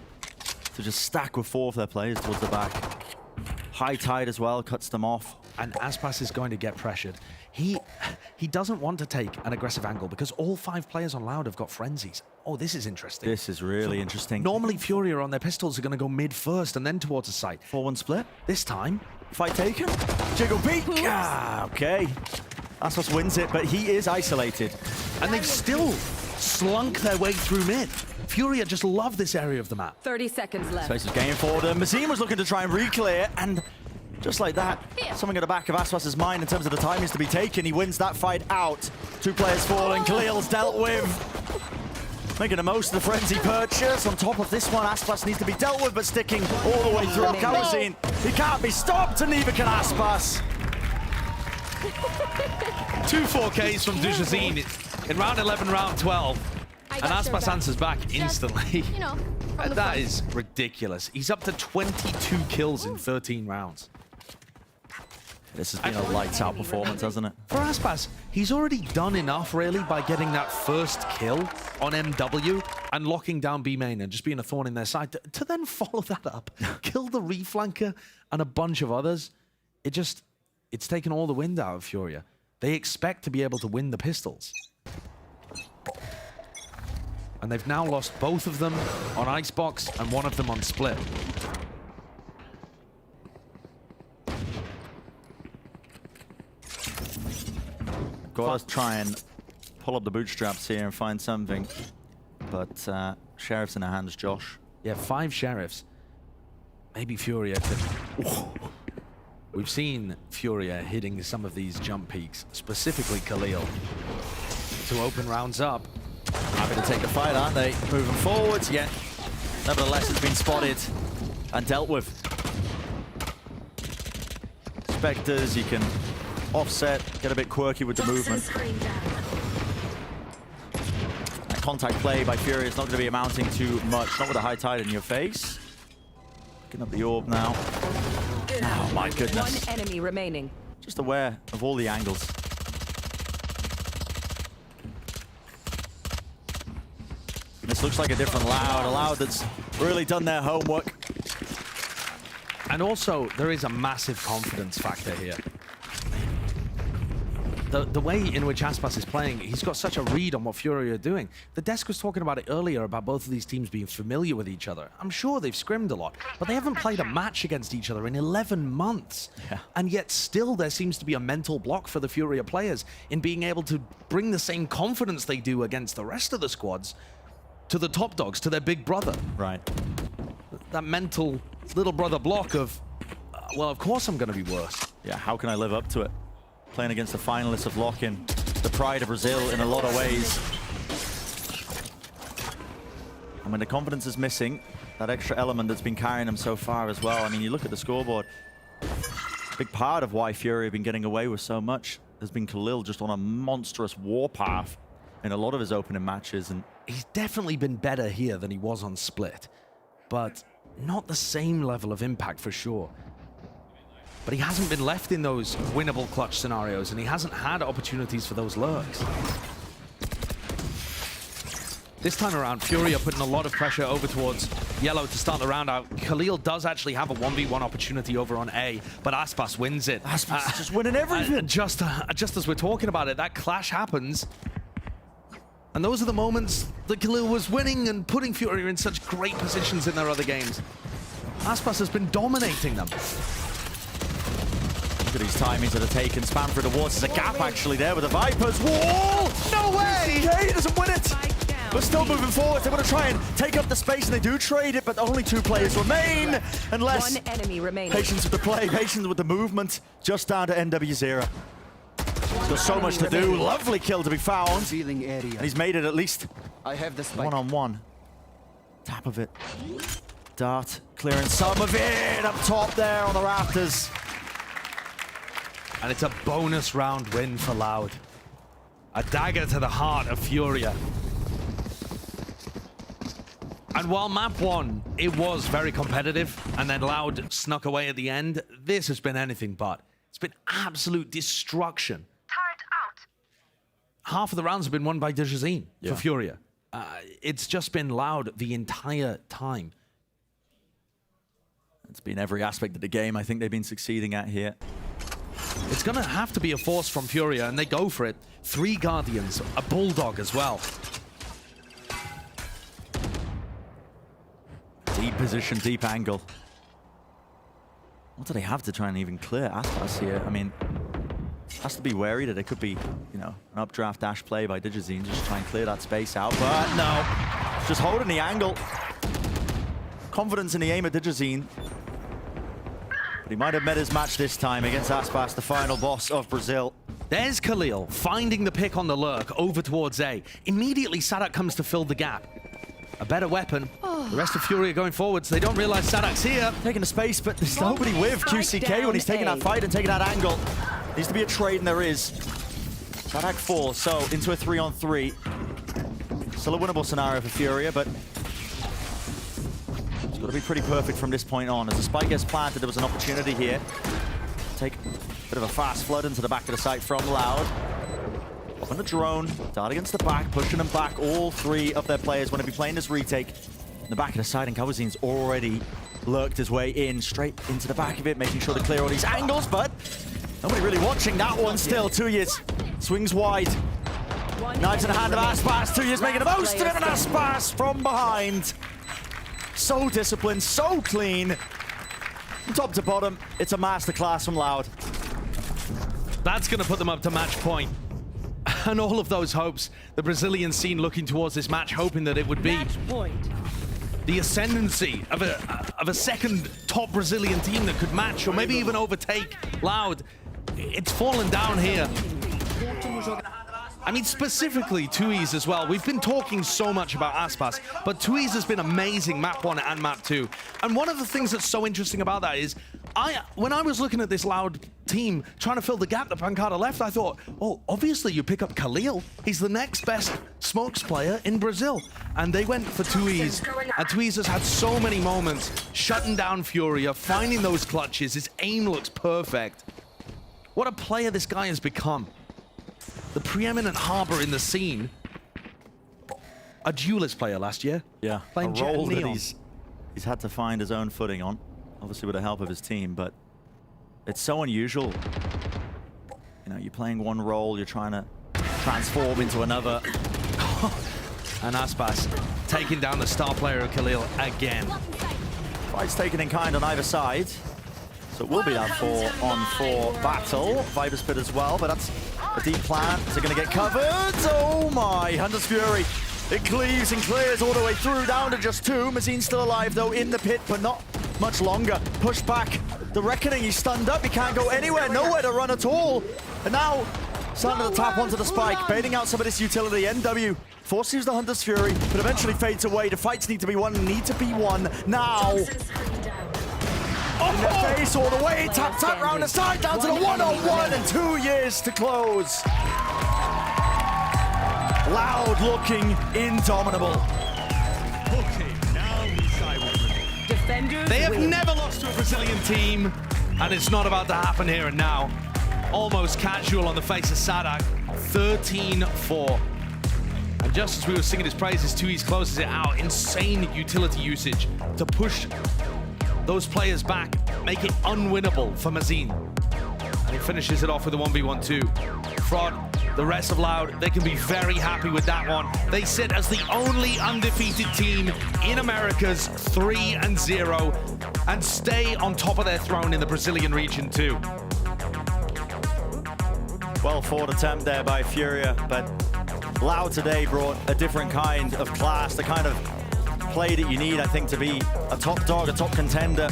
to just stack with 4 of their players towards the back. High tide as well, cuts them off. And Aspas is going to get pressured. He doesn't want to take an aggressive angle because all 5 players on Loud have got frenzies. Oh, this is interesting. This is really interesting. Normally, Furia on their pistols are going to go mid first and then towards the site. 4-1 split. This time, fight taken. Jiggle beat. Ah, okay. Aspas wins it, but he is isolated. And they've still slunk their way through mid. Furia just love this area of the map. 30 seconds left. Space is gaining forward. Mazim was looking to try and re-clear, and just like that, something at the back of Aspas' mind in terms of the timings to be taken. He wins that fight out. 2 players falling. Khalil's dealt with. Making the most of the frenzy purchase. On top of this one, Aspas needs to be dealt with, but sticking all the way through. Kawazine, he can't be stopped, and neither can Aspas. 2 4Ks from Dujazine in round 11, round 12. And Aspas answers back instantly. You know, That is ridiculous. He's up to 22 kills in 13 rounds. This has been a lights out performance, hasn't it? For Aspas, he's already done enough, really, by getting that first kill on MW and locking down B main and just being a thorn in their side. To then follow that up, kill the reflanker and a bunch of others, it's taken all the wind out of Furia. They expect to be able to win the pistols. And they've now lost both of them on Icebox and one of them on Split. Got to try and pull up the bootstraps here and find something. But Sheriff's in their hands, Josh. Yeah, 5 Sheriffs. Maybe Furia could... We've seen Furia hitting some of these jump peaks, specifically Khalil, to open rounds up. Happy to take the fight, aren't they? Moving forwards, yet nevertheless it's been spotted and dealt with. Spectres, you can offset, get a bit quirky with the movement. That contact play by Furia is not going to be amounting to much, not with a high tide in your face. Picking up the orb now. Oh my goodness. One enemy remaining. Just aware of all the angles. This looks like a different Loud, a Loud that's really done their homework. And also, there is a massive confidence factor here. The way in which Aspas is playing, he's got such a read on what Furia are doing. The desk was talking about it earlier about both of these teams being familiar with each other. I'm sure they've scrimmed a lot, but they haven't played a match against each other in 11 months. Yeah. And yet still there seems to be a mental block for the Furia players in being able to bring the same confidence they do against the rest of the squads to the top dogs, to their big brother. Right. That mental little brother block of, well, of course I'm going to be worse. Yeah, how can I live up to it? Playing against the finalists of Lock-In, the pride of Brazil in a lot of ways. And when the confidence is missing, that extra element that's been carrying them so far as well. I mean, you look at the scoreboard, a big part of why Fury have been getting away with so much has been Khalil just on a monstrous warpath in a lot of his opening matches. And he's definitely been better here than he was on Split, but not the same level of impact for sure. But he hasn't been left in those winnable clutch scenarios, and he hasn't had opportunities for those lurks. This time around, Furia putting a lot of pressure over towards Yellow to start the round out. Khalil does actually have a 1v1 opportunity over on A, but Aspas wins it. Aspas is just winning everything. Just as we're talking about it, that clash happens. And those are the moments that Khalil was winning and putting Furia in such great positions in their other games. Aspas has been dominating them. Look at these timings that are taken. Spam through the walls. There's a gap actually there with the Vipers. Wall! No way! VCT doesn't win it! But still moving forward. They want to try and take up the space, and they do trade it, but only 2 players remain. Unless One enemy remaining. patience with the play, patience with the movement. Just down to NW0. He's got so much to do. Lovely kill to be found. Sealing area. And he's made it at least I have the spike. one-on-one. Tap of it. Dart clearing some of it up top there on the rafters. And it's a bonus round win for Loud. A dagger to the heart of Furia. And while map 1, it was very competitive, and then Loud snuck away at the end, this has been anything but. It's been absolute destruction. Turret out. Half of the rounds have been won by Dujazine Yeah. for Furia. It's just been Loud the entire time. It's been every aspect of the game I think they've been succeeding at here. It's going to have to be a force from Furia, and they go for it. 3 Guardians, a Bulldog as well. Deep position, deep angle. What do they have to try and even clear Aspas here? I mean, has to be wary that it could be, you know, an updraft dash play by Dujazine, just try and clear that space out. But no, just holding the angle. Confidence in the aim of Dujazine. But he might have met his match this time against Aspas, the final boss of Brazil. There's Khalil finding the pick on the lurk over towards A. Immediately, Sadak comes to fill the gap. A better weapon. The rest of Furia going forwards. They don't realize Sadak's here. Taking the space, but there's nobody with QCK when he's taking that fight and taking that angle. Needs to be a trade, and there is. Sadak 4, so into a 3-on-3. Still a winnable scenario for Furia, but it's got to be pretty perfect from this point on. As the spike gets planted, there was an opportunity here. Take a bit of a fast flood into the back of the site from Loud. Up on the drone, dart against the back, pushing them back. All three of their players want to be playing this retake. In the back of the side, and Kawazin's already lurked his way in, straight into the back of it, making sure to clear all these angles, but nobody really watching that one still. 2 years swings wide. Knives in the hand of Aspas. 2 years making the most of it, and Aspas from behind. So disciplined, so clean. From top to bottom, it's a masterclass from Loud. That's going to put them up to match point. And all of those hopes, the Brazilian scene looking towards this match, hoping that it would be the ascendancy of a second top Brazilian team that could match or maybe even overtake Loud. It's fallen down here. I mean, specifically Tui's as well. We've been talking so much about Aspas, but Tui's has been amazing map 1 and map 2. And one of the things that's so interesting about that is, when I was looking at this Loud team trying to fill the gap that Pancada left, I thought, oh, obviously you pick up Khalil. He's the next best smokes player in Brazil. And they went for Tui's. And Tui's has had so many moments shutting down Furia, finding those clutches. His aim looks perfect. What a player this guy has become. The preeminent harbor in the scene. A duelist player last year. Yeah, playing a Jet role and that Neon. he's had to find his own footing on, obviously with the help of his team, but it's so unusual. You know, you're playing one role, you're trying to transform into another. And Aspas taking down the star player of Khalil again. Fight's taken in kind on either side. So it will be that 4-on-4 battle. Viper's Pit as well, but that's a deep plant. Is it going to get covered? Oh my, Hunter's Fury. It cleaves and clears all the way through, down to just 2. Mazine's still alive though, in the pit, but not much longer. Push back. The Reckoning, he's stunned up. He can't go anywhere, nowhere to run at all. And now, starting to tap onto the spike, baiting out some of this utility. NW forces the Hunter's Fury, but eventually fades away. The fights need to be won now. In the face all the way, tap round the side, down to the 1-on-1, and 2 years to close. Loud looking indomitable. Okay, now we side with Defenders They have win. never lost to a Brazilian team, and it's not about to happen here and now. Almost casual on the face of Sadak, 13-4. And just as we were singing his praises, Tui's closes it out. Insane utility usage to push those players back, make it unwinnable for Mazine. And he finishes it off with a 1v1-2. Fraud, the rest of Loud, they can be very happy with that one. They sit as the only undefeated team in Americas, 3-0, and stay on top of their throne in the Brazilian region too. Well fought attempt there by Furia, but Loud today brought a different kind of class, the kind of play that you need, I think, to be a top dog, a top contender,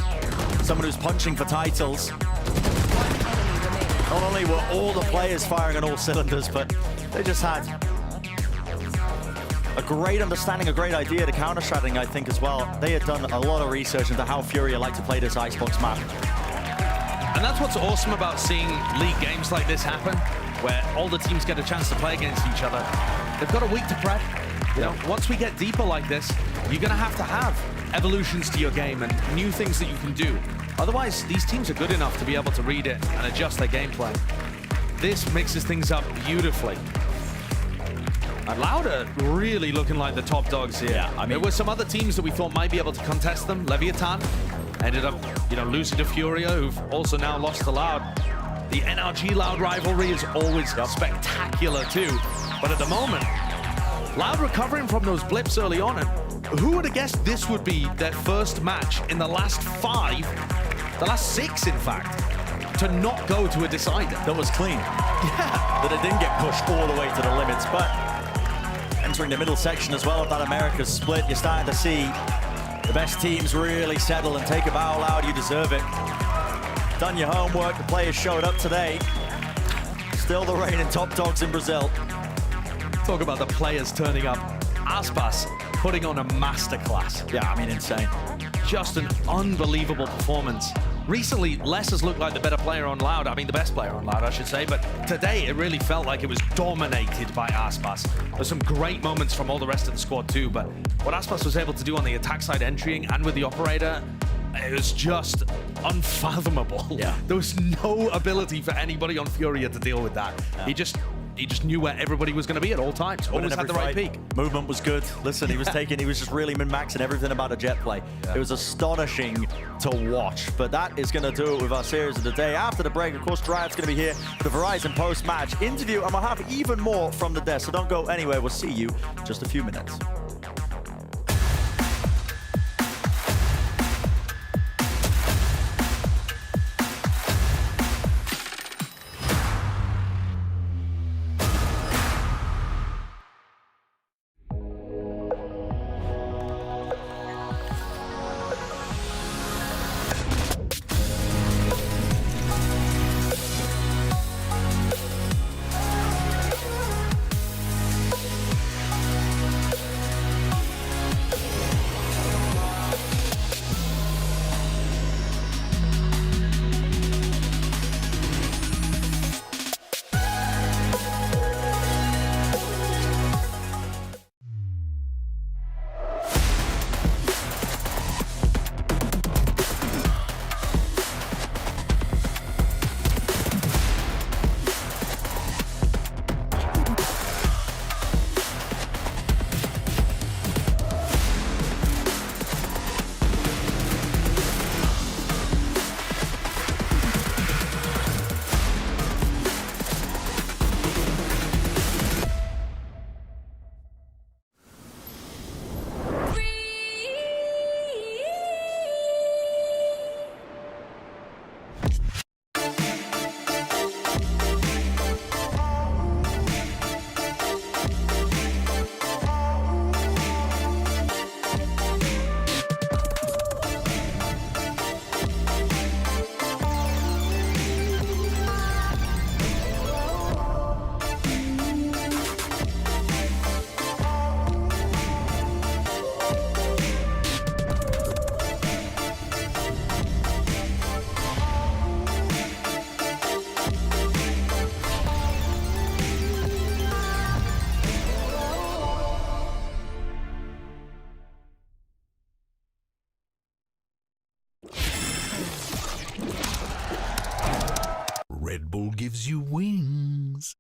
someone who's punching for titles. Not only were all the players firing on all cylinders, but they just had a great understanding, a great idea to counter-strategy, I think, as well. They had done a lot of research into how Furia like to play this Icebox map. And that's what's awesome about seeing league games like this happen, where all the teams get a chance to play against each other. They've got a week to prep. You know, once we get deeper like this, you're going to have evolutions to your game and new things that you can do. Otherwise, these teams are good enough to be able to read it and adjust their gameplay. This mixes things up beautifully. And Loud are really looking like the top dogs here. Yeah, I mean, there were some other teams that we thought might be able to contest them. Leviathan ended up, losing to Furia, who've also now lost to Loud. The NRG Loud rivalry is always spectacular too. But at the moment, Loud recovering from those blips early on, and who would have guessed this would be their first match in the last 5, the last 6 in fact, to not go to a decider. That was clean. Yeah. That it didn't get pushed all the way to the limits, but entering the middle section as well of that Americas split, you're starting to see the best teams really settle and take a bow. Loud, you deserve it. Done your homework, the players showed up today. still the reigning top dogs in Brazil. Talk about the players turning up. Aspas putting on a masterclass. Yeah, I mean, insane. Just an unbelievable performance. Recently, Les has looked like the better player on Loud. I mean, the best player on Loud, I should say. But today, it really felt like it was dominated by Aspas. There's some great moments from all the rest of the squad too. But what Aspas was able to do on the attack side entering and with the operator, it was just unfathomable. Yeah. There was no ability for anybody on Furia to deal with that. Yeah. He just knew where everybody was going to be at all times. Always had the right peak. Movement was good. Listen, he was just really min-maxing everything about a jet play. It was astonishing to watch. But that is going to do it with our series of the day. After the break, of course, Riot's going to be here for the Verizon post-match interview, and we'll have even more from the desk. So don't go anywhere. We'll see you in just a few minutes. Red Bull gives you wings.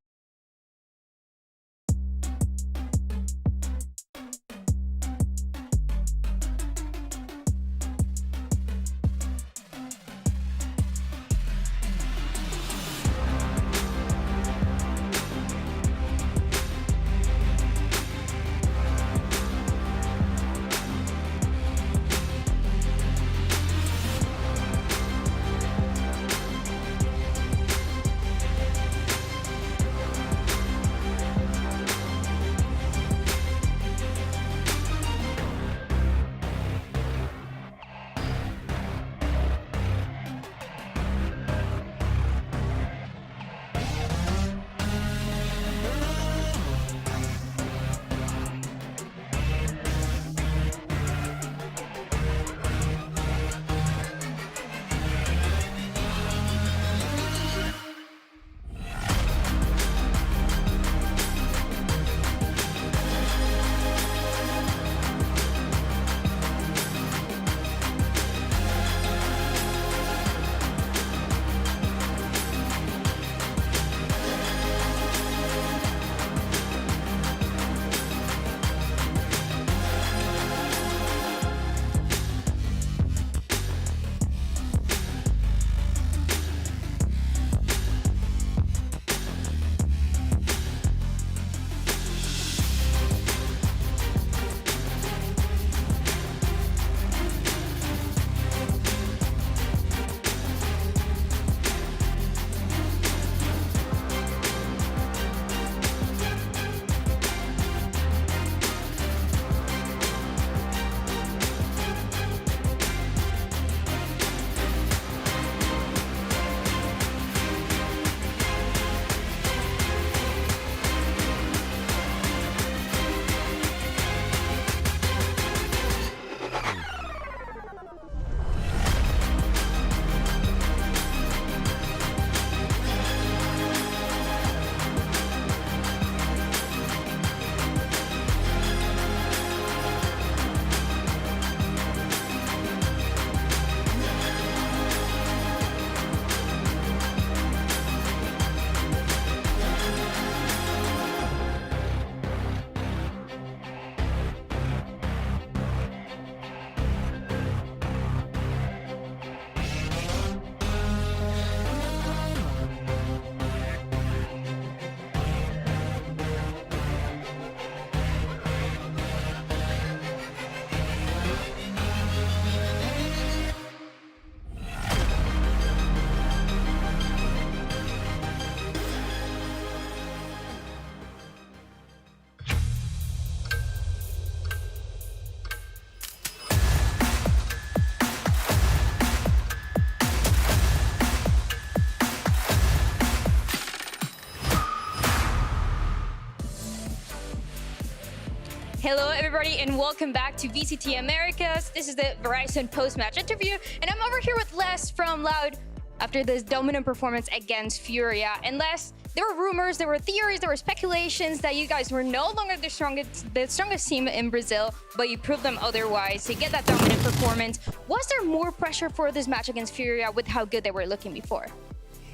Hello, everybody, and welcome back to VCT Americas. This is the Verizon post-match interview, and I'm over here with Les from Loud after this dominant performance against Furia. And Les, there were rumors, there were theories, there were speculations that you guys were no longer the strongest team in Brazil, but you proved them otherwise to get that dominant performance. Was there more pressure for this match against Furia with how good they were looking before?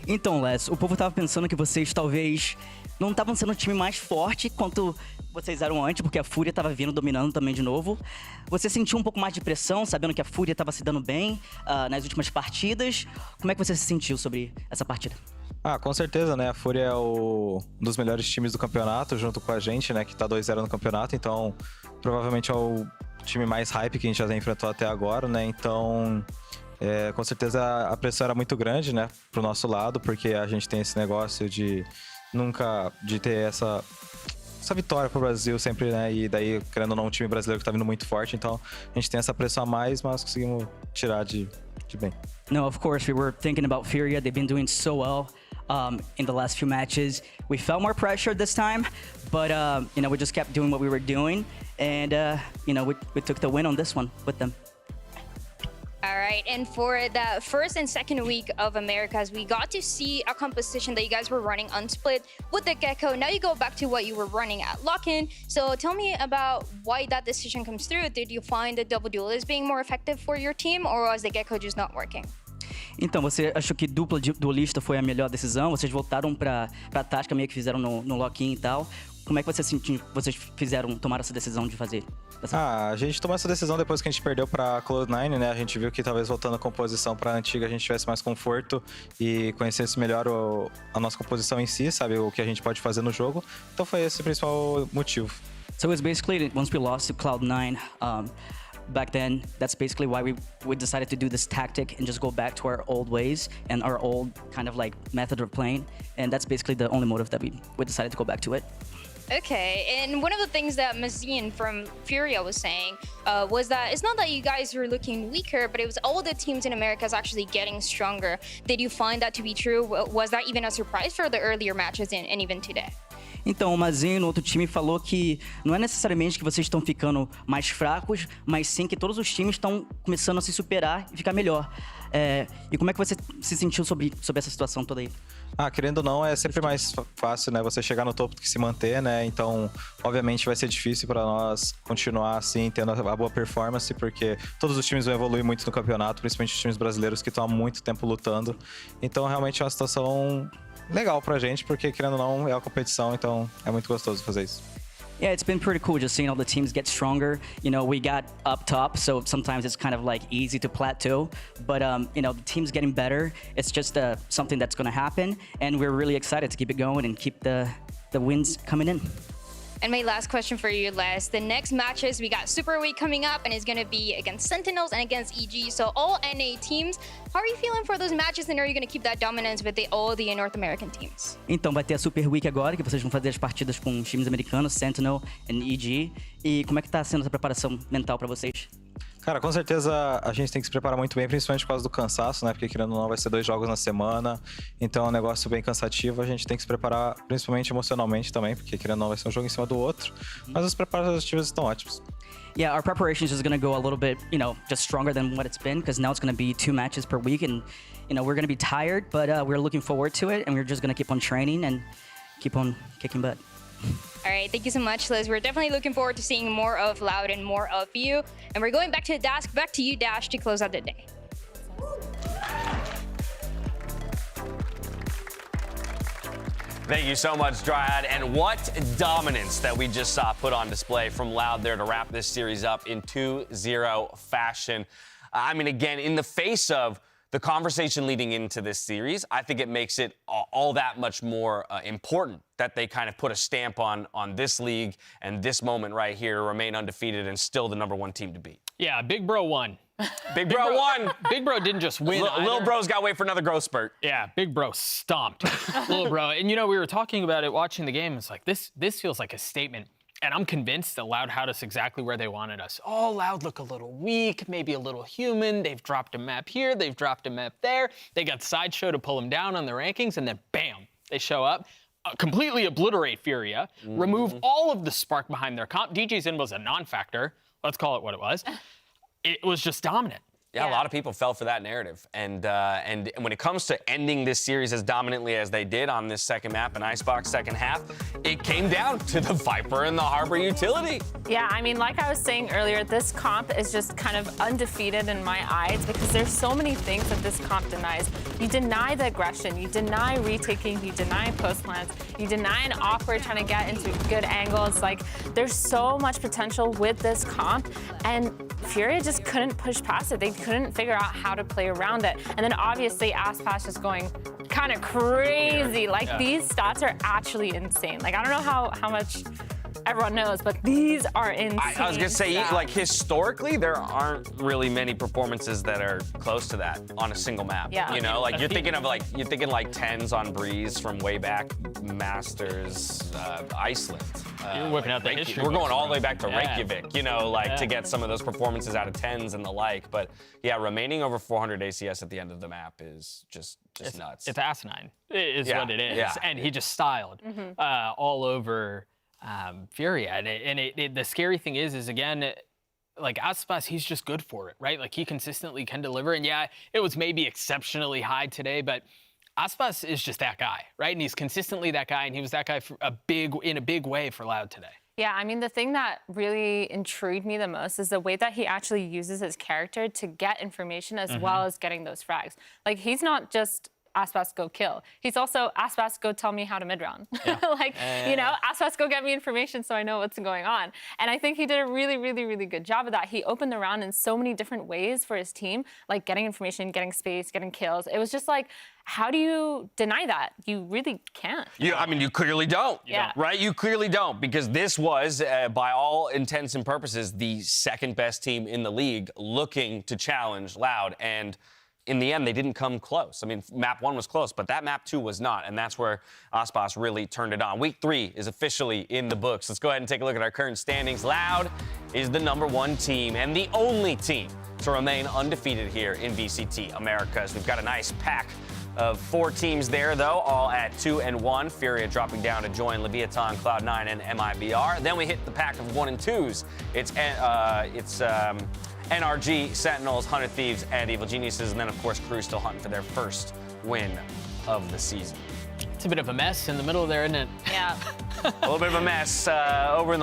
Então, Les, o povo tava pensando que vocês talvez não estavam sendo um time mais forte quanto vocês eram antes, porque a Fúria estava vindo dominando também de novo. Você sentiu um pouco mais de pressão, sabendo que a Fúria estava se dando bem nas últimas partidas. Como é que você se sentiu sobre essa partida? Com certeza, né? A Fúria é um dos melhores times do campeonato, junto com a gente, né? Que tá 2-0 no campeonato, então provavelmente é o time mais hype que a gente já enfrentou até agora, né? Então, com certeza a pressão era muito grande, né? Pro nosso lado, porque a gente tem esse negócio de ter essa vitória pro Brasil sempre, né? E daí, querendo ou não, um time brasileiro que tá vindo muito forte, então a gente tem essa pressão a mais, mas conseguimos tirar de bem. No, of course, we were thinking about Furia. They've been doing so well in the last few matches. We felt more pressure this time, but you know, we just kept doing what we were doing, and you know, we took the win on this one with them. All right, and for the first and second week of Americas, we got to see a composition that you guys were running unsplit with the Gecko. Now you go back to what you were running at lock-in. So tell me about why that decision comes through. Did you find the double duel as being more effective for your team, or was the Gecko just not working? Então, você achou que dupla duelista foi a melhor decisão? Vocês voltaram pra tática meio que fizeram no lock-in e tal. Como é que você sentiu, vocês tomaram essa decisão de fazer? A gente tomou essa decisão depois que a gente perdeu pra Cloud9, né? A gente viu que talvez voltando a composição pra antiga a gente tivesse mais conforto e conhecesse melhor a nossa composição em si, sabe? O que a gente pode fazer no jogo. Então foi esse o principal motivo. So it's basically, once we lost to Cloud9, back then, that's basically why we decided to do this tactic and just go back to our old ways and our old kind of like method of playing. And that's basically the only motive that we decided to go back to it. Okay, and one of the things that Mazin from Furia was saying was that it's not that you guys were looking weaker, but it was all the teams in Americas actually getting stronger. Did you find that to be true? Was that even a surprise for the earlier matches and even today? Então, o Mazin, no outro time, falou que não é necessariamente que vocês estão ficando mais fracos, mas sim que todos os times estão começando a se superar e ficar melhor. E como é que você se sentiu sobre essa situação toda aí? Querendo ou não, é sempre mais fácil, né? Você chegar no topo do que se manter, né? Então, obviamente, vai ser difícil para nós continuar assim, tendo a boa performance, porque todos os times vão evoluir muito no campeonato, principalmente os times brasileiros que estão há muito tempo lutando. Então, realmente é uma situação legal pra gente, porque, querendo ou não, é a competição, então é muito gostoso fazer isso. Yeah, it's been pretty cool just seeing all the teams get stronger. You know, we got up top, so sometimes it's kind of like easy to plateau. But, you know, the team's getting better. It's just something that's going to happen. And we're really excited to keep it going and keep the wins coming in. And my last question for you, Les. The next matches, we got Super Week coming up, and it's going to be against Sentinels and against EG. So all NA teams. How are you feeling for those matches, and are you going to keep that dominance with all the North American teams? Então, vai ter a Super Week agora, que vocês vão fazer as partidas com os times americanos, Sentinel e EG. E como é que tá sendo essa preparação mental para vocês? Cara, com certeza a gente tem que se preparar muito bem, principalmente por causa do cansaço, né? Porque, querendo ou não, vai ser 2 jogos na semana. Então é um negócio bem cansativo. A gente tem que se preparar, principalmente emocionalmente também, porque, querendo ou não, vai ser um jogo em cima do outro. Mas os preparativos estão ótimos. Yeah, our preparation is just going to go a little bit, you know, just stronger than what it's been, because now it's going to be 2 matches per week, and, you know, we're going to be tired, but we're looking forward to it, and we're just going to keep on training and keep on kicking butt. All right, thank you so much, Liz. We're definitely looking forward to seeing more of Loud and more of you. And we're going back to the desk, back to you, Dash, to close out the day. Thank you so much, Dryad. And what dominance that we just saw put on display from Loud there to wrap this series up in 2-0 fashion. I mean, again, in the face of the conversation leading into this series, I think it makes it all that much more important that they kind of put a stamp on this league and this moment right here to remain undefeated and still the #1 team to beat. Yeah, Big Bro won. Big Bro won. Big Bro didn't just win. Little Bro's got to wait for another growth spurt. Yeah, Big Bro stomped Little Bro. And, you know, we were talking about it watching the game. It's like, this feels like a statement. And I'm convinced that Loud had us exactly where they wanted us. Oh, Loud look a little weak, maybe a little human. They've dropped a map here, they've dropped a map there. They got Sideshow to pull them down on the rankings, and then bam, they show up. completely obliterate Furia, remove all of the spark behind their comp. DJ's in was a non-factor. Let's call it what it was. It was just dominant. Yeah, a lot of people fell for that narrative. And when it comes to ending this series as dominantly as they did on this second map in Icebox second half, it came down to the Viper and the Harbor utility. Yeah, I mean, like I was saying earlier, this comp is just kind of undefeated in my eyes because there's so many things that this comp denies. You deny the aggression, you deny retaking, you deny post plants, you deny an awkward trying to get into good angles. Like, there's so much potential with this comp, and Furia just couldn't push past it. They couldn't figure out how to play around it. And then obviously Aspas is going kind of crazy. Like these stats are actually insane. Like I don't know how much everyone knows, but these are insane. I was gonna say, stats. like historically, there aren't really many performances that are close to that on a single map. Yeah. You know, like you're thinking like tens on Breeze from way back, Masters, Iceland. You're whipping out the history. We're going all the way back to Yeah. Reykjavik, you know, like to get some of those performances out of tens and the like. But yeah, remaining over 400 ACS at the end of the map is just nuts. It's asinine, is Yeah, what it is. yeah. And he just styled all over Furia. And the scary thing is again, like Aspas, he's just good for it, right? Like he consistently can deliver. And yeah, it was maybe exceptionally high today, but Aspas is just that guy, right? And he's consistently that guy, and he was that guy in a big way for Loud today. Yeah, I mean, the thing that really intrigued me the most is the way that he actually uses his character to get information as well as getting those frags. Like, he's not just Aspas go kill. He's also Aspas go tell me how to mid round. Like, you know, Aspas go get me information so I know what's going on. And I think he did a really, really, really good job of that. He opened the round in so many different ways for his team, like getting information, getting space, getting kills. It was just like, how do you deny that? You really can't. I mean, you clearly don't. Yeah. Right? You clearly don't, because this was, by all intents and purposes, the second best team in the league looking to challenge Loud. And in the end, they didn't come close. I mean, map 1 was close, but that map 2 was not, and that's where Aspas really turned it on. Week 3 is officially in the books. Let's go ahead and take a look at our current standings. Loud is the #1 team and the only team to remain undefeated here in VCT Americas. We've got a nice pack of 4 teams there, though, all at 2-1. Furia dropping down to join Leviathan, Cloud9, and MIBR. Then we hit the pack of 1 and 2s. It's NRG, Sentinels, 100 Thieves, and Evil Geniuses, and then, of course, Crew still hunting for their first win of the season. It's a bit of a mess in the middle there, isn't it? Yeah. A little bit of a mess over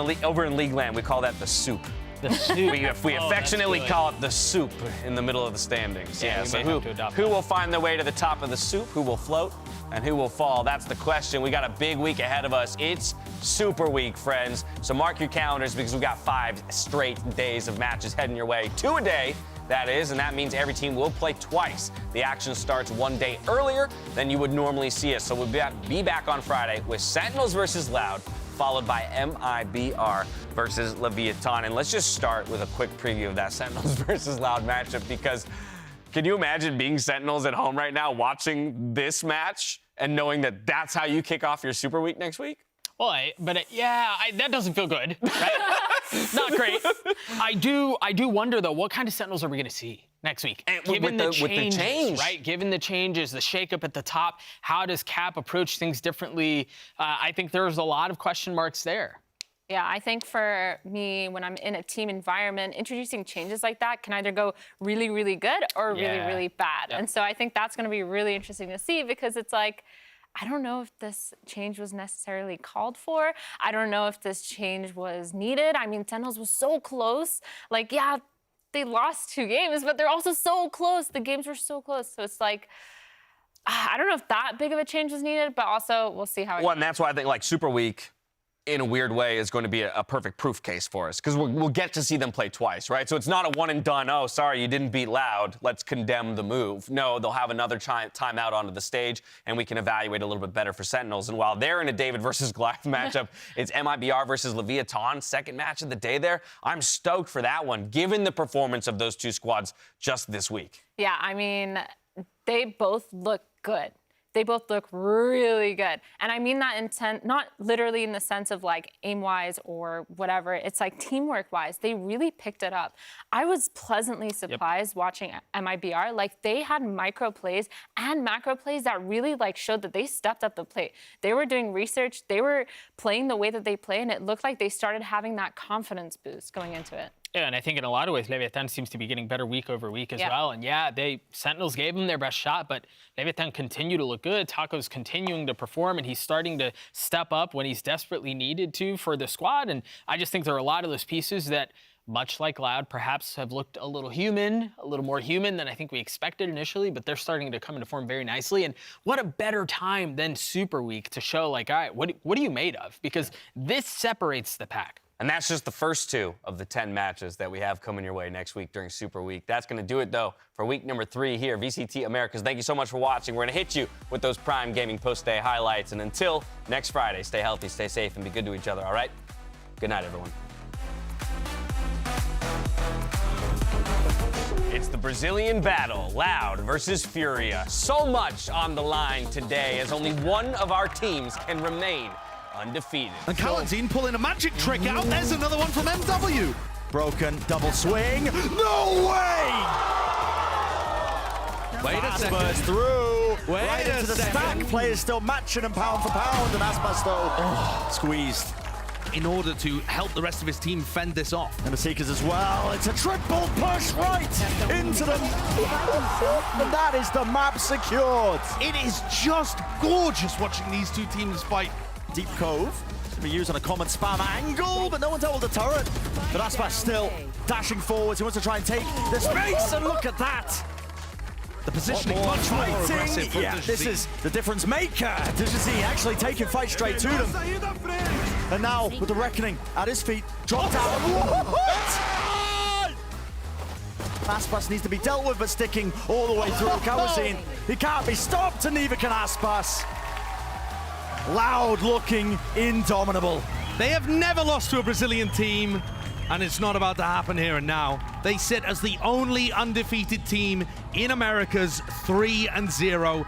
in League Land. We call that the soup. The soup. We affectionately good. call it the soup in the middle of the standings. Yeah, we so may have to adopt who that. will find their way to the top of the soup? Who will float? And who will fall? That's the question. We got a big week ahead of us. It's Super Week, friends. So mark your calendars, because we've got 5 straight days of matches heading your way. 2 a day, that is, and that means every team will play twice. The action starts 1 day earlier than you would normally see it. So we'll be back on Friday with Sentinels versus Loud, followed by MIBR versus Leviathan. And let's just start with a quick preview of that Sentinels versus Loud matchup, because can you imagine being Sentinels at home right now, watching this match and knowing that that's how you kick off your Super Week next week? Well, that doesn't feel good, right? Not great. I do wonder, though, what kind of Sentinels are we going to see next week? And Given with the changes, change. right? Given the changes, the shakeup at the top, how does Cap approach things differently? I think there's a lot of question marks there. Yeah, I think for me, when I'm in a team environment, introducing changes like that can either go really, really good or really, really bad. Yep. And so I think that's going to be really interesting to see, because it's like, I don't know if this change was necessarily called for. I don't know if this change was needed. I mean, Sentinels was so close. Like, yeah, they lost 2 games, but they're also so close. The games were so close. So it's like, I don't know if that big of a change was needed, but also we'll see how it Well, goes. and that's why I think like Super Week, in a weird way, is going to be a perfect proof case for us, because we'll get to see them play twice, right? So it's not a one and done, oh, sorry, you didn't beat Loud, let's condemn the move. No, they'll have another time out onto the stage, and we can evaluate a little bit better for Sentinels. And while they're in a David versus Goliath matchup, it's MIBR versus Leviathan, second match of the day there. I'm stoked for that one, given the performance of those 2 squads just this week. Yeah, I mean, they both look good. they both look really good. And I mean that intent, not literally in the sense of like aim-wise or whatever. It's like teamwork-wise. They really picked it up. I was pleasantly surprised watching MIBR. Like they had micro plays and macro plays that really like showed that they stepped up the plate. They were doing research. They were playing the way that they play, and it looked like they started having that confidence boost going into it. Yeah, and I think in a lot of ways, Leviathan seems to be getting better week over week as well. And yeah, Sentinels gave them their best shot, but Leviathan continue to look good. Taco's continuing to perform, and he's starting to step up when he's desperately needed to for the squad. And I just think there are a lot of those pieces that, much like Loud, perhaps have looked a little more human than I think we expected initially, but they're starting to come into form very nicely. And what a better time than Super Week to show, like, all right, what are you made of? Because this separates the pack. And that's just the first 2 of the 10 matches that we have coming your way next week during Super Week. That's going to do it, though, for week number 3 here, VCT Americas. Thank you so much for watching. We're going to hit you with those Prime Gaming post-day highlights. And until next Friday, stay healthy, stay safe, and be good to each other, all right? Good night, everyone. It's the Brazilian battle, Loud versus Furia. So much on the line today as only one of our teams can remain undefeated. And Kaladin pulling a magic trick out. There's another one from MW. Broken, double swing. No way! Wait a second. Aspas through. Wait right a into the second. stack. Players still matching him pound for pound, and Aspas though squeezed. In order to help the rest of his team fend this off. And the Seekers as well. It's a triple push right into them. And that is the map secured. It is just gorgeous watching these 2 teams fight. Deep Cove. It's going to be used on a common spam angle, but no one's able to turret. But Aspas still dashing forwards. He wants to try and take the space, and look at that. The positioning much more aggressive. Yeah, this is the difference maker. Did you see actually taking fight straight to them? And now with the Reckoning at his feet, dropped out. What? Aspas needs to be dealt with, but sticking all the way through. Kawazin, he can't be stopped, and neither can Aspas. Loud looking indomitable. They have never lost to a Brazilian team, and it's not about to happen here and now. They sit as the only undefeated team in Americas 3-0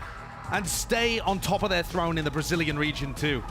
and stay on top of their throne in the Brazilian region too.